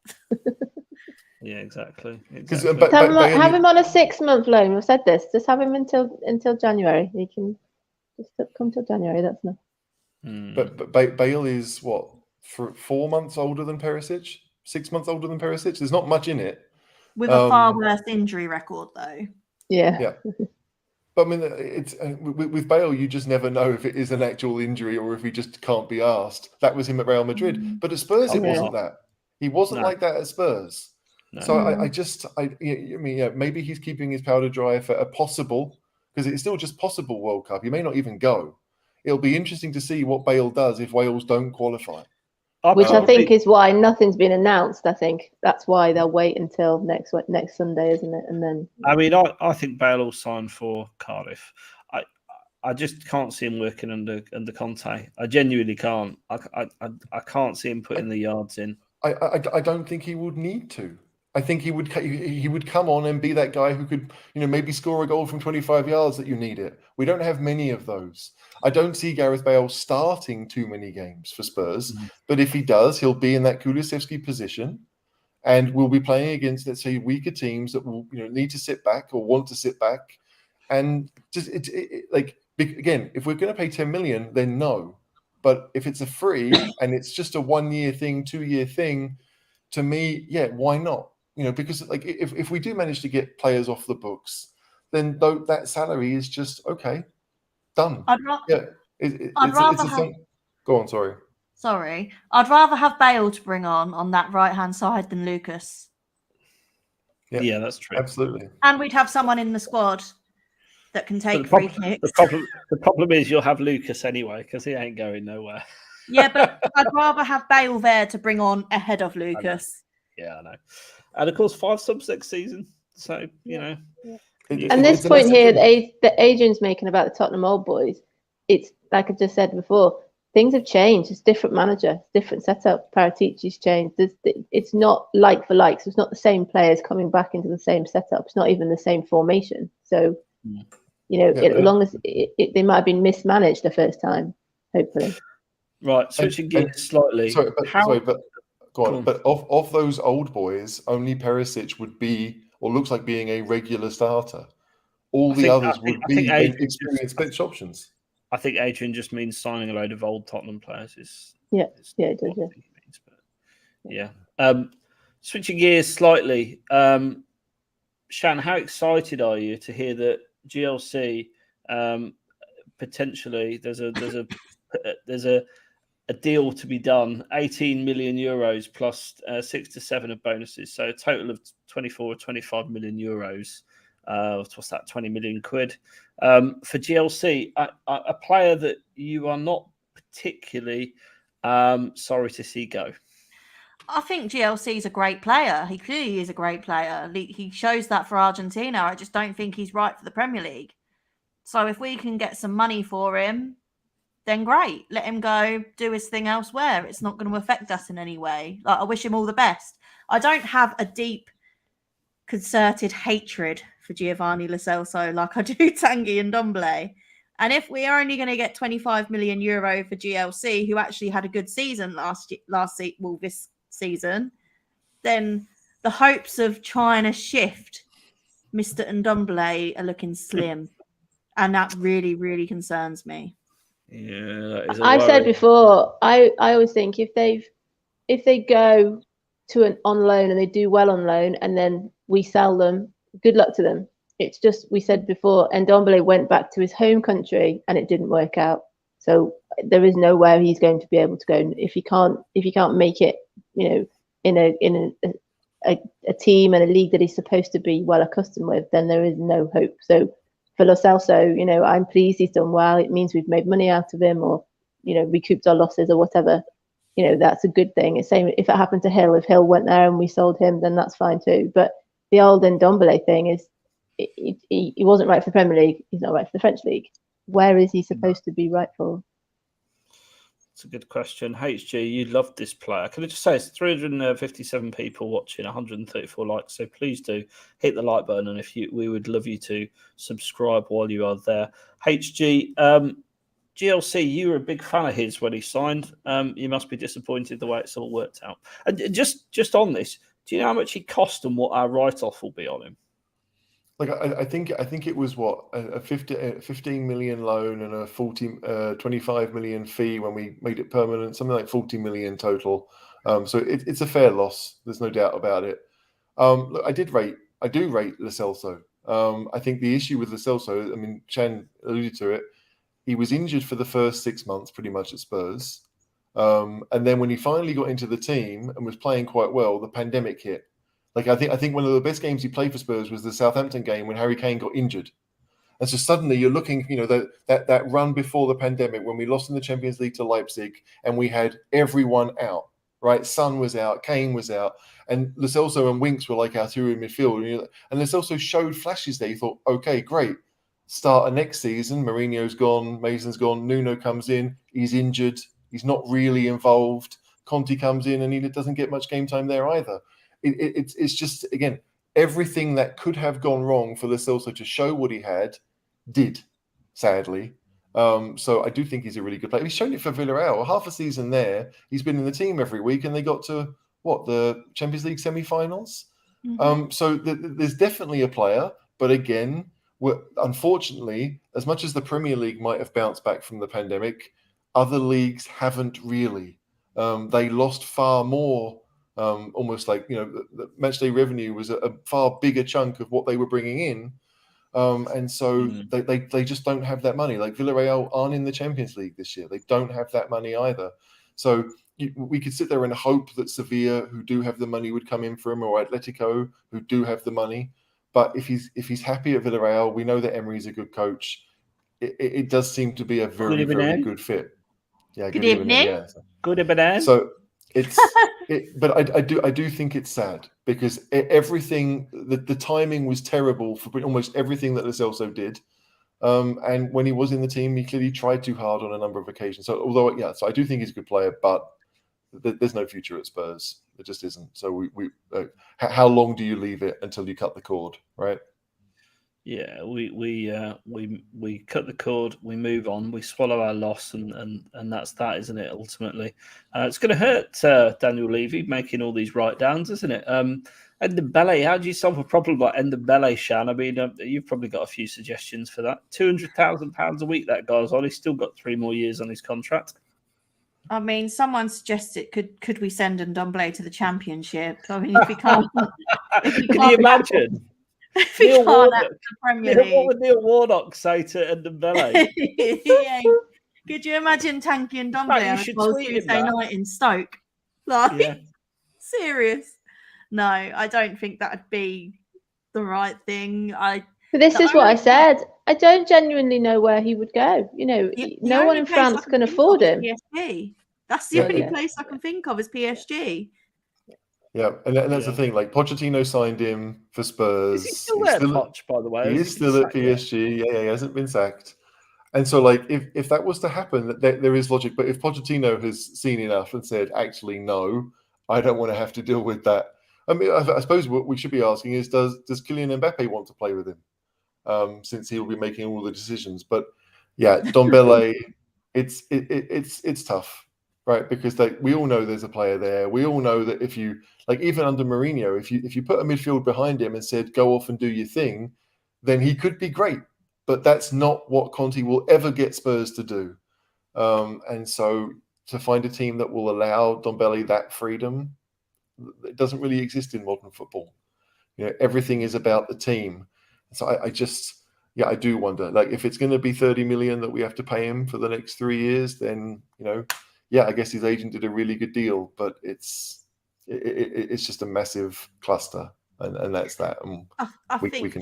Yeah, exactly. Have him on a 6-month loan. We've said this. Just have him until January. He can just come till January. That's enough. But Bale is what, 4 months older than Perišić? 6 months older than Perišić? There's not much in it. With a far worse injury record, though. Yeah. But I mean, it's with Bale, you just never know if it is an actual injury or if he just can't be asked. That was him at Real Madrid. But at Spurs, it wasn't that. He wasn't like that at Spurs. No. So maybe he's keeping his powder dry for a possible, because it's still just possible World Cup. He may not even go. It'll be interesting to see what Bale does if Wales don't qualify. Which I think is why nothing's been announced. I think that's why they'll wait until next Sunday, isn't it? And then I mean, I think Bale will sign for Cardiff. I just can't see him working under Conte. I genuinely can't. I can't see him putting the yards in. I don't think he would need to. I think he would come on and be that guy who could, maybe score a goal from 25 yards that you need it. We don't have many of those. I don't see Gareth Bale starting too many games for Spurs, but if he does, he'll be in that Kulusevski position, and we'll be playing against, let's say, weaker teams that will, need to sit back or want to sit back, and just again, if we're going to pay 10 million, then no. But if it's a free and it's just a 1-year thing, 2-year thing, to me, yeah, why not? Because if we do manage to get players off the books, then that salary is just okay, done. Go on, sorry. Sorry, I'd rather have Bale to bring on that right-hand side than Lucas. Yeah, that's true. Absolutely. And we'd have someone in the squad that can take free kicks. The problem is you'll have Lucas anyway, because he ain't going nowhere. Yeah, but I'd rather have Bale there to bring on ahead of Lucas. Yeah, I know. And of course, 5 subs next season. So, And this point here that Adrian's making about the Tottenham old boys, it's like I just said before, things have changed. It's different manager, different setup. Perišić's changed. It's not like for likes. It's not the same players coming back into the same setup. It's not even the same formation. So, as long as they might have been mismanaged the first time, hopefully. Right, switching gears slightly. But go on. But of those old boys, only Perišić would be, or looks like being, a regular starter. All the others would be experienced bench options. I think Adrian just means signing a load of old Tottenham players. It does. Yeah. Switching gears slightly, Shan, how excited are you to hear that GLC potentially there's a deal to be done, 18 million euros plus 6 to 7 of bonuses, so a total of 24 or 25 million euros. What's that? 20 million quid for GLC, a player that you are not particularly sorry to see go. I think GLC is a great player. He clearly is a great player. He shows that for Argentina. I just don't think he's right for the Premier League. So if we can get some money for him, then great. Let him go do his thing elsewhere. It's not going to affect us in any way. I wish him all the best. I don't have a deep, concerted hatred for Giovanni Lo Celso like I do Tanguy and Ndombele. And if we are only going to get 25 million euro for GLC, who actually had a good season this season, then the hopes of trying to shift Mr. Ndombele are looking slim. And that really, really concerns me. Yeah, I've said before, I always think if they go to on loan and they do well on loan and then we sell them, good luck to them. It's just, we said before, Ndombele went back to his home country and it didn't work out. So there is nowhere he's going to be able to go if he can't make it, in a team and a league that he's supposed to be well accustomed with, then there is no hope. So for Lo Celso, I'm pleased he's done well. It means we've made money out of him, or recouped our losses or whatever. That's a good thing. It's same if it happened to Hill. If Hill went there and we sold him, then that's fine too. But the old Ndombele thing is, he wasn't right for the Premier League. He's not right for the French league. Where is he supposed to be right for? It's a good question. HG, you loved this player. Can I just say it's 357 people watching, 134 likes. So please do hit the like button, and we would love you to subscribe while you are there. HG, GLC, you were a big fan of his when he signed. You must be disappointed the way it's all worked out. And just on this, do you know how much he cost and what our write-off will be on him? I think it was a 15 million loan and a 25 million fee when we made it permanent, something like 40 million total. So it's a fair loss. There's no doubt about it. Look, I do rate Lo Celso. I think the issue with Lo Celso, Chan alluded to it, he was injured for the first 6 months pretty much at Spurs. And then when he finally got into the team and was playing quite well, the pandemic hit. I think one of the best games he played for Spurs was the Southampton game when Harry Kane got injured. And so suddenly you're looking, that run before the pandemic when we lost in the Champions League to Leipzig and we had everyone out. right? Son was out, Kane was out, and Lo Celso and Winks were like our two in midfield. And Lo Celso showed flashes there. You thought, okay, great. Start of next season, Mourinho's gone, Mason's gone, Nuno comes in, he's injured, he's not really involved. Conte comes in and he doesn't get much game time there either. It's just, again, everything that could have gone wrong for Lo Celso to show what he had did, sadly. So I do think he's a really good player. He's shown it for Villarreal. Half a season there, he's been in the team every week, and they got to the Champions League semi-finals. So there's definitely a player, but again, unfortunately, as much as the Premier League might have bounced back from the pandemic, other leagues haven't really. They lost far more. Almost like, the matchday revenue was a far bigger chunk of what they were bringing in. And so they just don't have that money. Like Villarreal aren't in the Champions League this year. They don't have that money either. So we could sit there and hope that Sevilla, who do have the money, would come in for him, or Atletico, who do have the money. But if he's happy at Villarreal, we know that Emery's a good coach. It does seem to be a very, very good fit. Yeah, good evening. Yeah. Good evening. So but I do think it's sad, because everything, the timing was terrible for almost everything that Lo Celso did. And when he was in the team, he clearly tried too hard on a number of occasions. So so I do think he's a good player, but there's no future at Spurs. It just isn't. So how long do you leave it until you cut the cord, right? Yeah, we cut the cord, we move on, we swallow our loss, and that's that, isn't it? Ultimately, it's going to hurt Daniel Levy making all these write downs, isn't it? Ndombele, how do you solve a problem like Ndombele, Shan? I mean, you've probably got a few suggestions for that. £200,000 a week that guy's on. He's still got 3 more years on his contract. I mean, someone suggested could we send Ndombele to the Championship? I mean, if he can't, can you imagine? If he can't at the Premier League, what would Neil Warnock say to Ndombele? Yeah. Could you imagine Tanky and Ndombele on a Tuesday night in Stoke? Serious? No, I don't think that'd be the right thing. But this is what I said. I don't genuinely know where he would go. No one in France can afford him. PSG. That's the only place I can think of is PSG. Yeah, and that's the thing. Like, Pochettino signed him for Spurs. Is he still there, Poch, by the way? He is still at PSG. Yeah, he hasn't been sacked. And so, like, if that was to happen, there is logic. But if Pochettino has seen enough and said, actually, no, I don't want to have to deal with that. I mean, I suppose what we should be asking is, does Kylian Mbappe want to play with him? Since he will be making all the decisions. But yeah, Ndombele, it's tough. Right, because we all know there's a player there. We all know that if you, like, even under Mourinho, if you put a midfield behind him and said, go off and do your thing, then he could be great. But that's not what Conte will ever get Spurs to do. And so to find a team that will allow Ndombele that freedom, it doesn't really exist in modern football. Everything is about the team. So I do wonder, like, if it's going to be 30 million that we have to pay him for the next 3 years, then, I guess his agent did a really good deal, but it's just a massive cluster, and that's that. And I think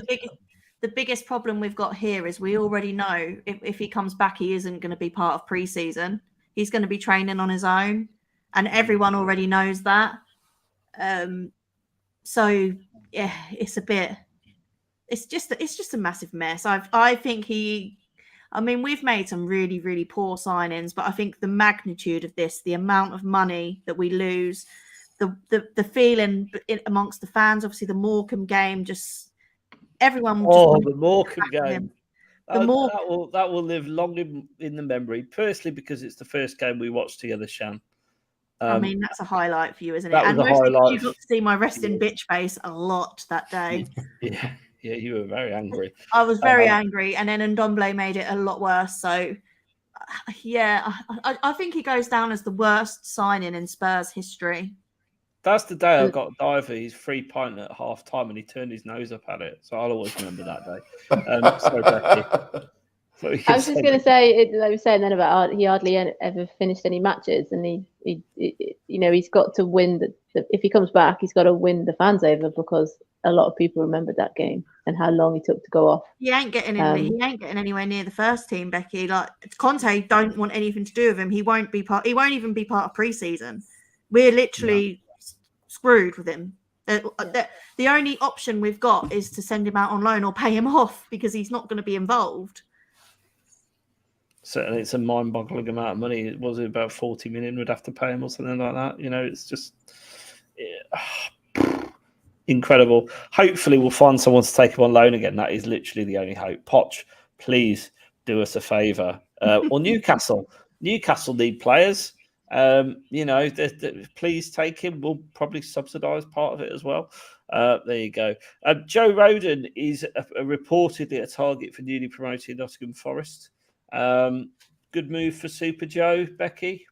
the biggest problem we've got here is we already know if he comes back, he isn't going to be part of pre-season. He's going to be training on his own, and everyone already knows that. So yeah, it's just a massive mess. I think we've made some really, really poor signings, but I think the magnitude of this, the amount of money that we lose, the feeling amongst the fans, obviously the Morecambe game, just everyone. The Morecambe game. That will live long in the memory, personally, because it's the first game we watched together, Shan. That's a highlight for you, isn't it? That was a highlight. You got to see my resting bitch face a lot that day. Yeah, you were very angry. I was very angry, and then Ndombele made it a lot worse. So, yeah, I think he goes down as the worst signing in Spurs history. That's the day I got Diver his free pint at half time, and he turned his nose up at it. So I'll always remember that day. Sorry, Becky. I was just going to say, like we were saying then about he hardly ever finished any matches, and he's got to win if he comes back, he's got to win the fans over, because a lot of people remembered that game and how long he took to go off. He ain't getting anywhere near the first team, Becky. Like, Conte don't want anything to do with him. He won't even be part of pre-season. we're literally screwed with him. The only option we've got is to send him out on loan or pay him off because he's not going to be involved. Certainly, it's a mind-boggling amount of money. Was it about 40 million we'd have to pay him or something like that? It's just incredible. Hopefully, we'll find someone to take him on loan again. That is literally the only hope. Poch, please do us a favour. Or Newcastle. Newcastle need players. Please take him. We'll probably subsidise part of it as well. There you go. Joe Rodon is reportedly a target for newly promoted Nottingham Forest. Good move for Super Joe, Becky.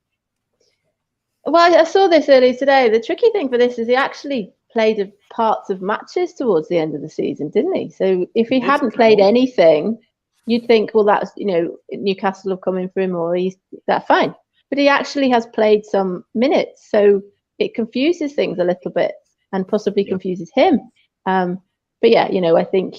Well, I saw this earlier today. The tricky thing for this is he actually played parts of matches towards the end of the season, didn't he? So if he hadn't played anything, you'd think, well, that's Newcastle have come in for him, or that's fine. But he actually has played some minutes, so it confuses things a little bit and possibly confuses him. But yeah, I think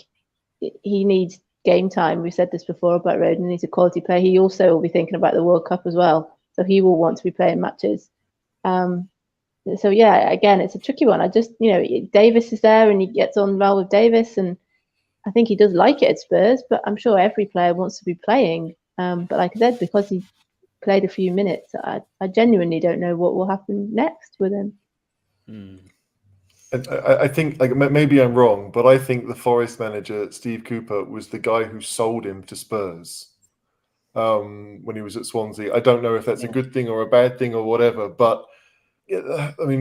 he needs game time. We said this before about Rodon. He's a quality player. He also will be thinking about the World Cup as well, so he will want to be playing matches. So yeah, again, it's a tricky one. I just, Davis is there and he gets on well with Davis, and I think he does like it at Spurs. But I'm sure every player wants to be playing. But like I said, because he played a few minutes, I genuinely don't know what will happen next with him. I think, maybe I'm wrong, but I think the Forest manager, Steve Cooper, was the guy who sold him to Spurs when he was at Swansea. I don't know if that's a good thing or a bad thing or whatever, but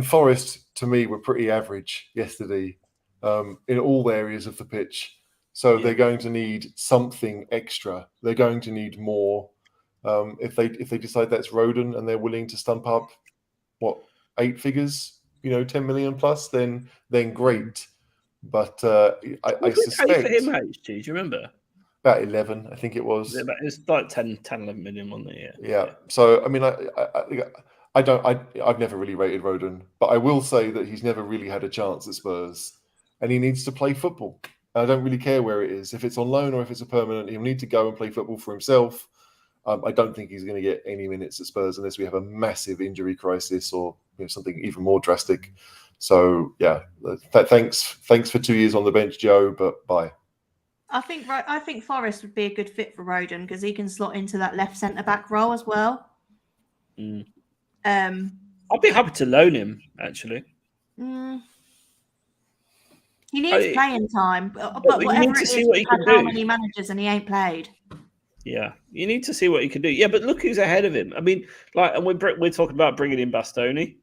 Forest, to me, were pretty average yesterday in all areas of the pitch. So they're going to need something extra. They're going to need more. If they decide that's Rodon and they're willing to stump up, 8 figures, 10 million plus, then great. But I suspect for him, HG, do you remember? About 11, I think it was. It's like 10, 11 million, wasn't it? Yeah. So I've never really rated Rodon, but I will say that he's never really had a chance at Spurs, and he needs to play football. I don't really care where it is, if it's on loan or if it's a permanent. He'll need to go and play football for himself. I don't think he's going to get any minutes at Spurs unless we have a massive injury crisis or something even more drastic. So yeah, thanks for 2 years on the bench, Joe, but bye. I think Forest would be a good fit for Rodon because he can slot into that left centre back role as well. I'd be happy to loan him, actually. He needs playing time, but whatever it is, we've had how many managers and he ain't played. Yeah, you need to see what he can do. Yeah, but look who's ahead of him. I mean, and we're talking about bringing in Bastoni,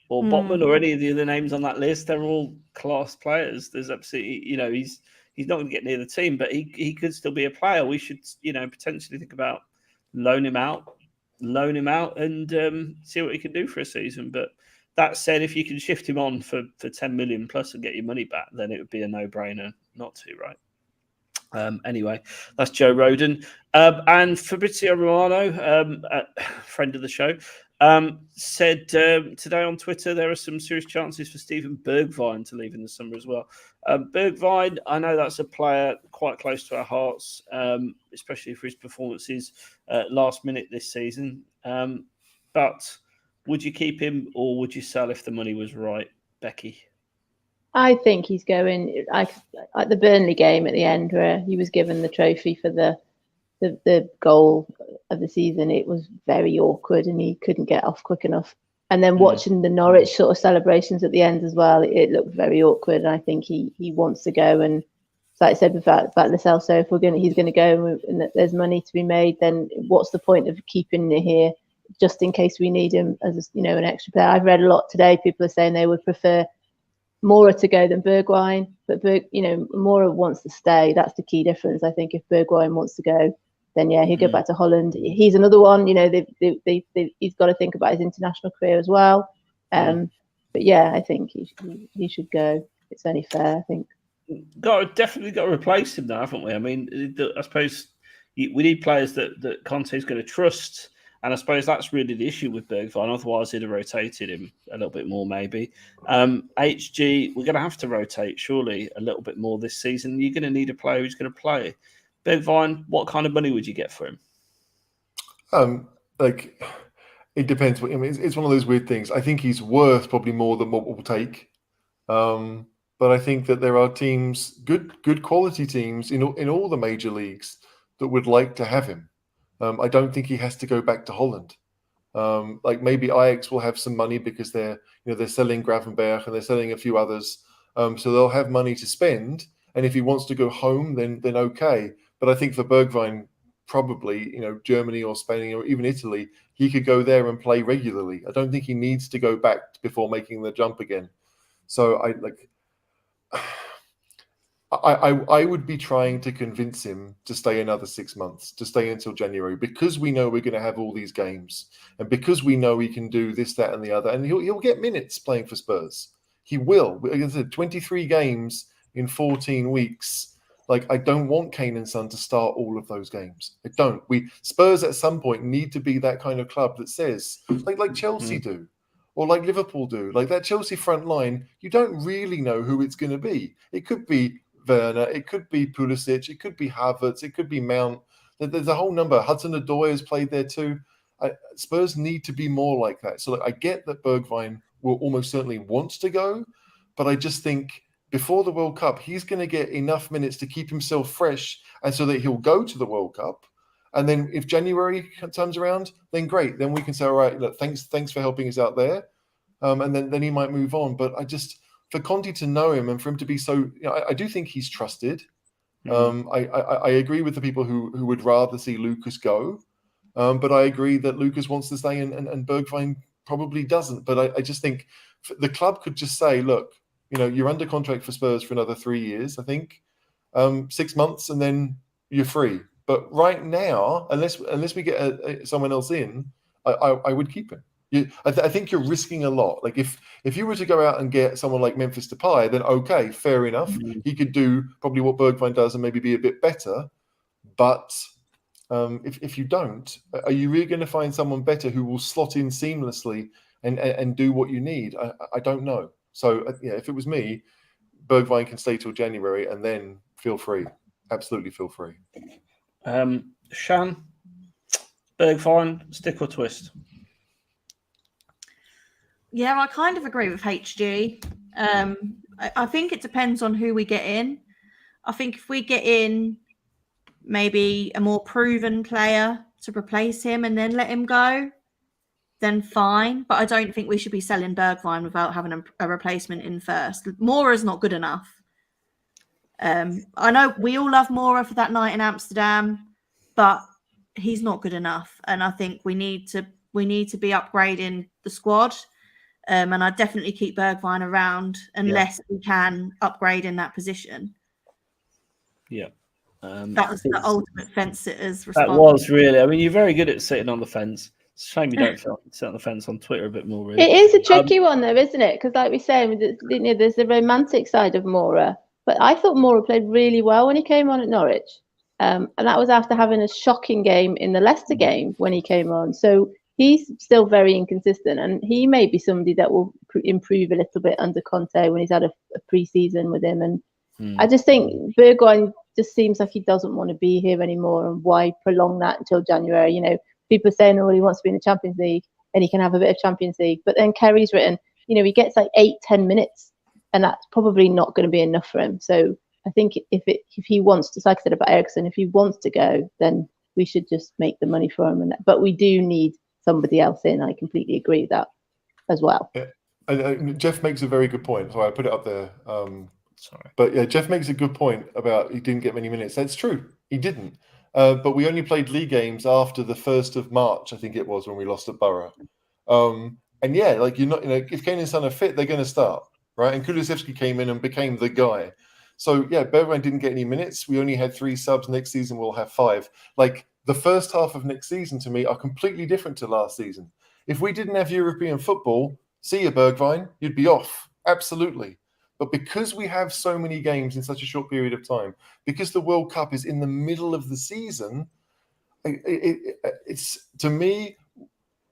or Botman, or any of the other names on that list. They're all class players. There's absolutely, he's not going to get near the team, but he could still be a player. We should, potentially think about loan him out, and see what he can do for a season. But that said, if you can shift him on for 10 million plus and get your money back, then it would be a no-brainer not to, right? Anyway, that's Joe Rodon. And Fabrizio Romano, friend of the show, said today on Twitter there are some serious chances for Steven Bergwijn to leave in the summer as well. Bergwijn, I know that's a player quite close to our hearts, especially for his performances last minute this season. But would you keep him or would you sell if the money was right, Becky? I think he's going at the Burnley game at the end where he was given the trophy for the goal of the season. It was very awkward and he couldn't get off quick enough. And then watching the Norwich sort of celebrations at the end as well, it looked very awkward. And I think he wants to go. And like I said about Lo Celso, if he's going to go and there's money to be made, then what's the point of keeping him here just in case we need him as an extra player? I've read a lot today. People are saying they would prefer Mora to go than Bergwijn, but Mora wants to stay. That's the key difference. I think if Bergwijn wants to go, then he'll go back to Holland. He's another one. He's got to think about his international career as well. But I think he should go. It's only fair, I think. Definitely got to replace him now, haven't we? I mean, I suppose we need players that Conte is going to trust. And I suppose that's really the issue with Bergwijn. Otherwise, he'd have rotated him a little bit more, maybe. HG, we're going to have to rotate, surely, a little bit more this season. You're going to need a player who's going to play. Bergwijn, what kind of money would you get for him? It depends. I mean, it's one of those weird things. I think he's worth probably more than what we'll take. But I think that there are teams, good quality teams in all the major leagues that would like to have him. I don't think he has to go back to Holland. Like maybe Ajax will have some money because they're selling Gravenberch and they're selling a few others, so they'll have money to spend. And if he wants to go home, then okay. But I think for Bergwijn, probably Germany or Spain or even Italy, he could go there and play regularly. I don't think he needs to go back before making the jump again. So I would be trying to convince him to stay another 6 months, to stay until January, because we know we're going to have all these games, and because we know he can do this, that, and the other, and he'll get minutes playing for Spurs. He will. Like I said, 23 games in 14 weeks. Like, I don't want Kane and Son to start all of those games. I don't. Spurs at some point need to be that kind of club that says, like Chelsea do, or like Liverpool do, like that Chelsea front line. You don't really know who it's going to be. It could be Werner, it could be Pulisic, it could be Havertz, it could be Mount. There's a whole number. Hudson-Odoi has played there too. Spurs need to be more like that. So I get that Bergwijn will almost certainly want to go, but I just think before the World Cup, he's going to get enough minutes to keep himself fresh, and so that he'll go to the World Cup. And then if January comes around, then great. Then we can say, all right, look, thanks for helping us out there. And then he might move on. But for Conte to know him and for him to be so, I do think he's trusted. I agree with the people who would rather see Lucas go. But I agree that Lucas wants to stay and Bergwijn probably doesn't. But I just think the club could just say, look, you're under contract for Spurs for another 3 years, I think, 6 months, and then you're free. But right now, unless we get someone else in, I would keep him. I think you're risking a lot. Like if you were to go out and get someone like Memphis Depay, then okay, fair enough. He could do probably what Bergwijn does and maybe be a bit better. But if you don't, are you really going to find someone better who will slot in seamlessly and do what you need? I don't know. So if it was me, Bergwijn can stay till January and then feel free. Absolutely feel free. Shan, Bergwijn, stick or twist? Yeah, I kind of agree with HG. I think it depends on who we get in. I think if we get in maybe a more proven player to replace him and then let him go, then fine. But I don't think we should be selling Bergwijn without having a replacement in first. Mora's not good enough. I know we all love Mora for that night in Amsterdam, but he's not good enough. And I think we need to be upgrading the squad. And I definitely keep Bergwijn around unless we can upgrade in that position. Yeah. That was the ultimate fence sitter's response. That was really. I mean, you're very good at sitting on the fence. It's a shame you don't sit on the fence on Twitter a bit more. Really. It is a tricky one, though, isn't it? Because, like we say, there's the romantic side of Mora. But I thought Mora played really well when he came on at Norwich, and that was after having a shocking game in the Leicester game when he came on. So he's still very inconsistent, and he may be somebody that will improve a little bit under Conte when he's had a pre-season with him. And I just think Bergwijn just seems like he doesn't want to be here anymore, and why prolong that until January? People are saying, he wants to be in the Champions League and he can have a bit of Champions League. But then Kerry's written, he gets like 8-10 minutes, and that's probably not going to be enough for him. So I think if he wants to, like I said about Erickson, if he wants to go, then we should just make the money for him. But we do need somebody else in. I completely agree with that as well. Yeah. And Jeff makes a very good point. Sorry, I put it up there. Sorry. But yeah, Jeff makes a good point about he didn't get many minutes. That's true. He didn't. But we only played league games after the 1st of March, I think it was, when we lost at Borough. And yeah, like if Kane and Son are fit, they're going to start, right? And Kulusevski came in and became the guy. So yeah, Bergwijn didn't get any minutes. We only had 3 subs. Next season we'll have 5. Like the first half of next season to me are completely different to last season. If we didn't have European football, see you, Bergwijn, you'd be off. Absolutely. But because we have so many games in such a short period of time, because the World Cup is in the middle of the season, it's to me,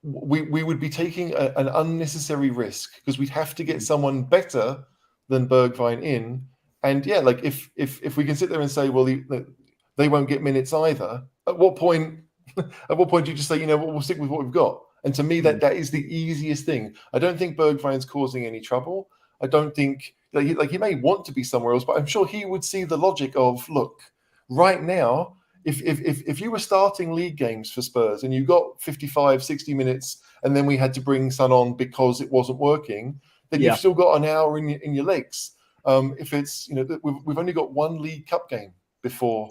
we would be taking an unnecessary risk because we'd have to get someone better than Bergwijn in. And yeah, like if we can sit there and say, well, they won't get minutes either. At what point do you just say, we'll stick with what we've got? And to me, that is the easiest thing. I don't think Bergwijn's causing any trouble. I don't think he may want to be somewhere else, but I'm sure he would see the logic of, look, right now, if you were starting league games for Spurs and you got 55, 60 minutes, and then we had to bring Son on because it wasn't working, then you've still got an hour in your legs. If it's, we've only got one League Cup game before.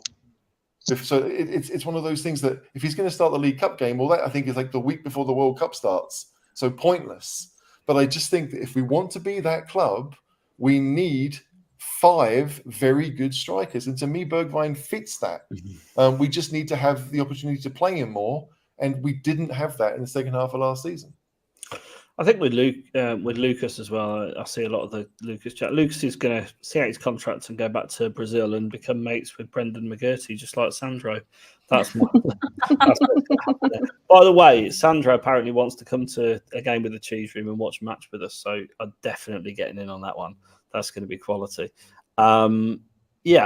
So it's one of those things that if he's going to start the League Cup game, well, that I think is like the week before the World Cup starts. So pointless. But I just think that if we want to be that club, we need 5 very good strikers. And to me, Bergwijn fits that. We just need to have the opportunity to play him more. And we didn't have that in the second half of last season. I think with Lucas as well, I see a lot of the Lucas chat. Lucas is going to see out his contract and go back to Brazil and become mates with Brendan McGurty, just like Sandro. That's what's happening. By the way, Sandro apparently wants to come to a game with the Cheese Room and watch a match with us, so I'm definitely getting in on that one. That's going to be quality. Shan, do you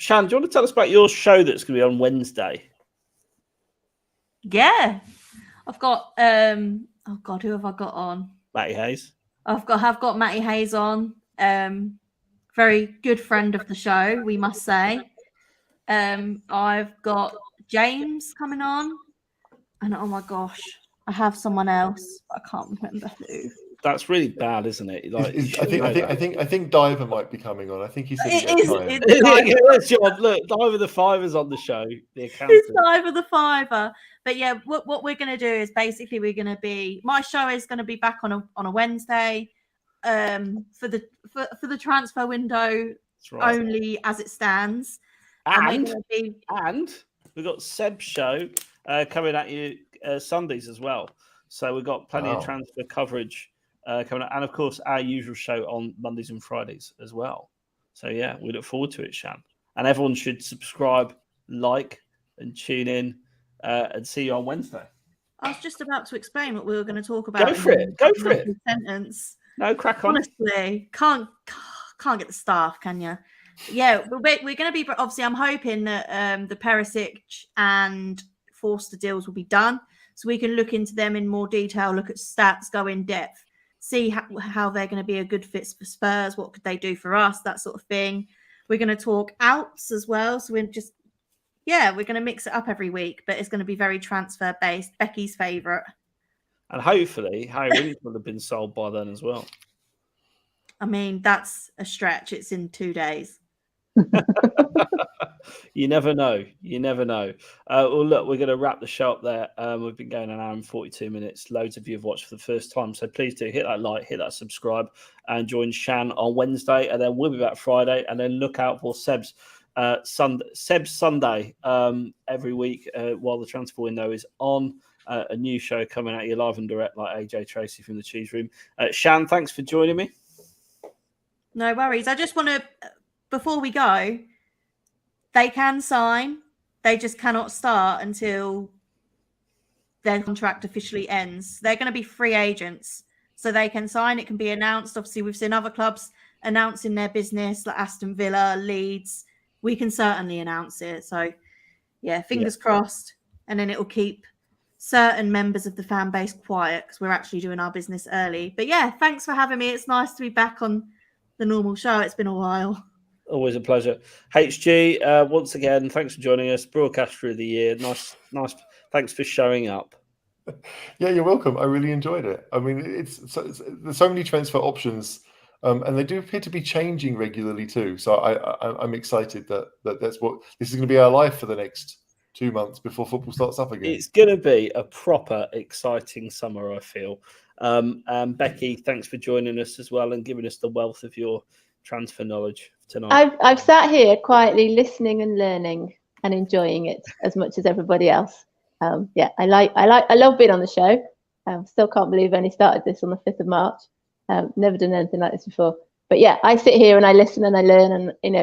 want to tell us about your show that's going to be on Wednesday? Yeah, I've got oh God, who have I got on? Matty Hayes. Have got Matty Hayes on. Very good friend of the show, we must say. I've got James coming on, and oh my gosh, I have someone else. I can't remember who. That's really bad, isn't it? Like, I think Diver might be coming on. I think he said Look, Diver the Fiver's on the show. The accountant. It's Diver the Fiver. But yeah, what we're going to do is basically my show is going to be back on a Wednesday, for the transfer window only as it stands. And we've got Seb's show coming at you Sundays as well. So we've got plenty of transfer coverage coming up, and of course our usual show on Mondays and Fridays as well. So yeah, we look forward to it, Shan. And everyone should subscribe, like, and tune in. And see you on Wednesday. I was just about to explain what we were going to talk about. Go for it. Sentence. No, crack on. Honestly, can't get the staff, can you? Yeah, we're going to be. Obviously, I'm hoping that the Perišić and Forster deals will be done, so we can look into them in more detail, look at stats, go in depth, see how they're going to be a good fit for Spurs. What could they do for us? That sort of thing. We're going to talk outs as well. So we're going to mix it up every week, but it's going to be very transfer based. Becky's favourite. And hopefully Harry Winks will have been sold by then as well. I mean, that's a stretch. It's in 2 days. You never know. Well, look, we're going to wrap the show up there. We've been going an hour and 42 minutes. Loads of you have watched for the first time. So please do hit that like, hit that subscribe, and join Shan on Wednesday. And then we'll be back Friday. And then look out for Seb's Sunday every week while the transfer window is on. A new show coming at you live and direct, like AJ Tracy from the Cheese Room. Shan, thanks for joining me. No worries. I just want to, before we go, they can sign. They just cannot start until their contract officially ends. They're going to be free agents, so they can sign. It can be announced. Obviously, we've seen other clubs announcing their business, like Aston Villa, Leeds. We can certainly announce it. So, yeah, fingers crossed. And then it will keep certain members of the fan base quiet because we're actually doing our business early. But yeah, thanks for having me. It's nice to be back on the normal show. It's been a while. Always a pleasure. HG, once again, thanks for joining us. Broadcast through the year. Nice. Thanks for showing up. Yeah, you're welcome. I really enjoyed it. I mean, there's so many transfer options. And they do appear to be changing regularly too. So I'm excited that this is going to be our life for the next 2 months before football starts up again. It's going to be a proper exciting summer, I feel. And Becky, thanks for joining us as well and giving us the wealth of your transfer knowledge tonight. I've sat here quietly listening and learning and enjoying it as much as everybody else. I love being on the show. Still can't believe I only started this on the 5th of March. Never done anything like this before. But yeah, I sit here and I listen and I learn, and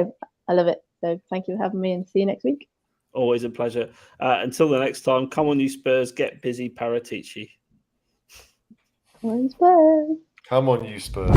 I love it. So thank you for having me, and see you next week. Always a pleasure. Until the next time, come on you Spurs, get busy, Perišić. Come on Spurs. Come on you Spurs.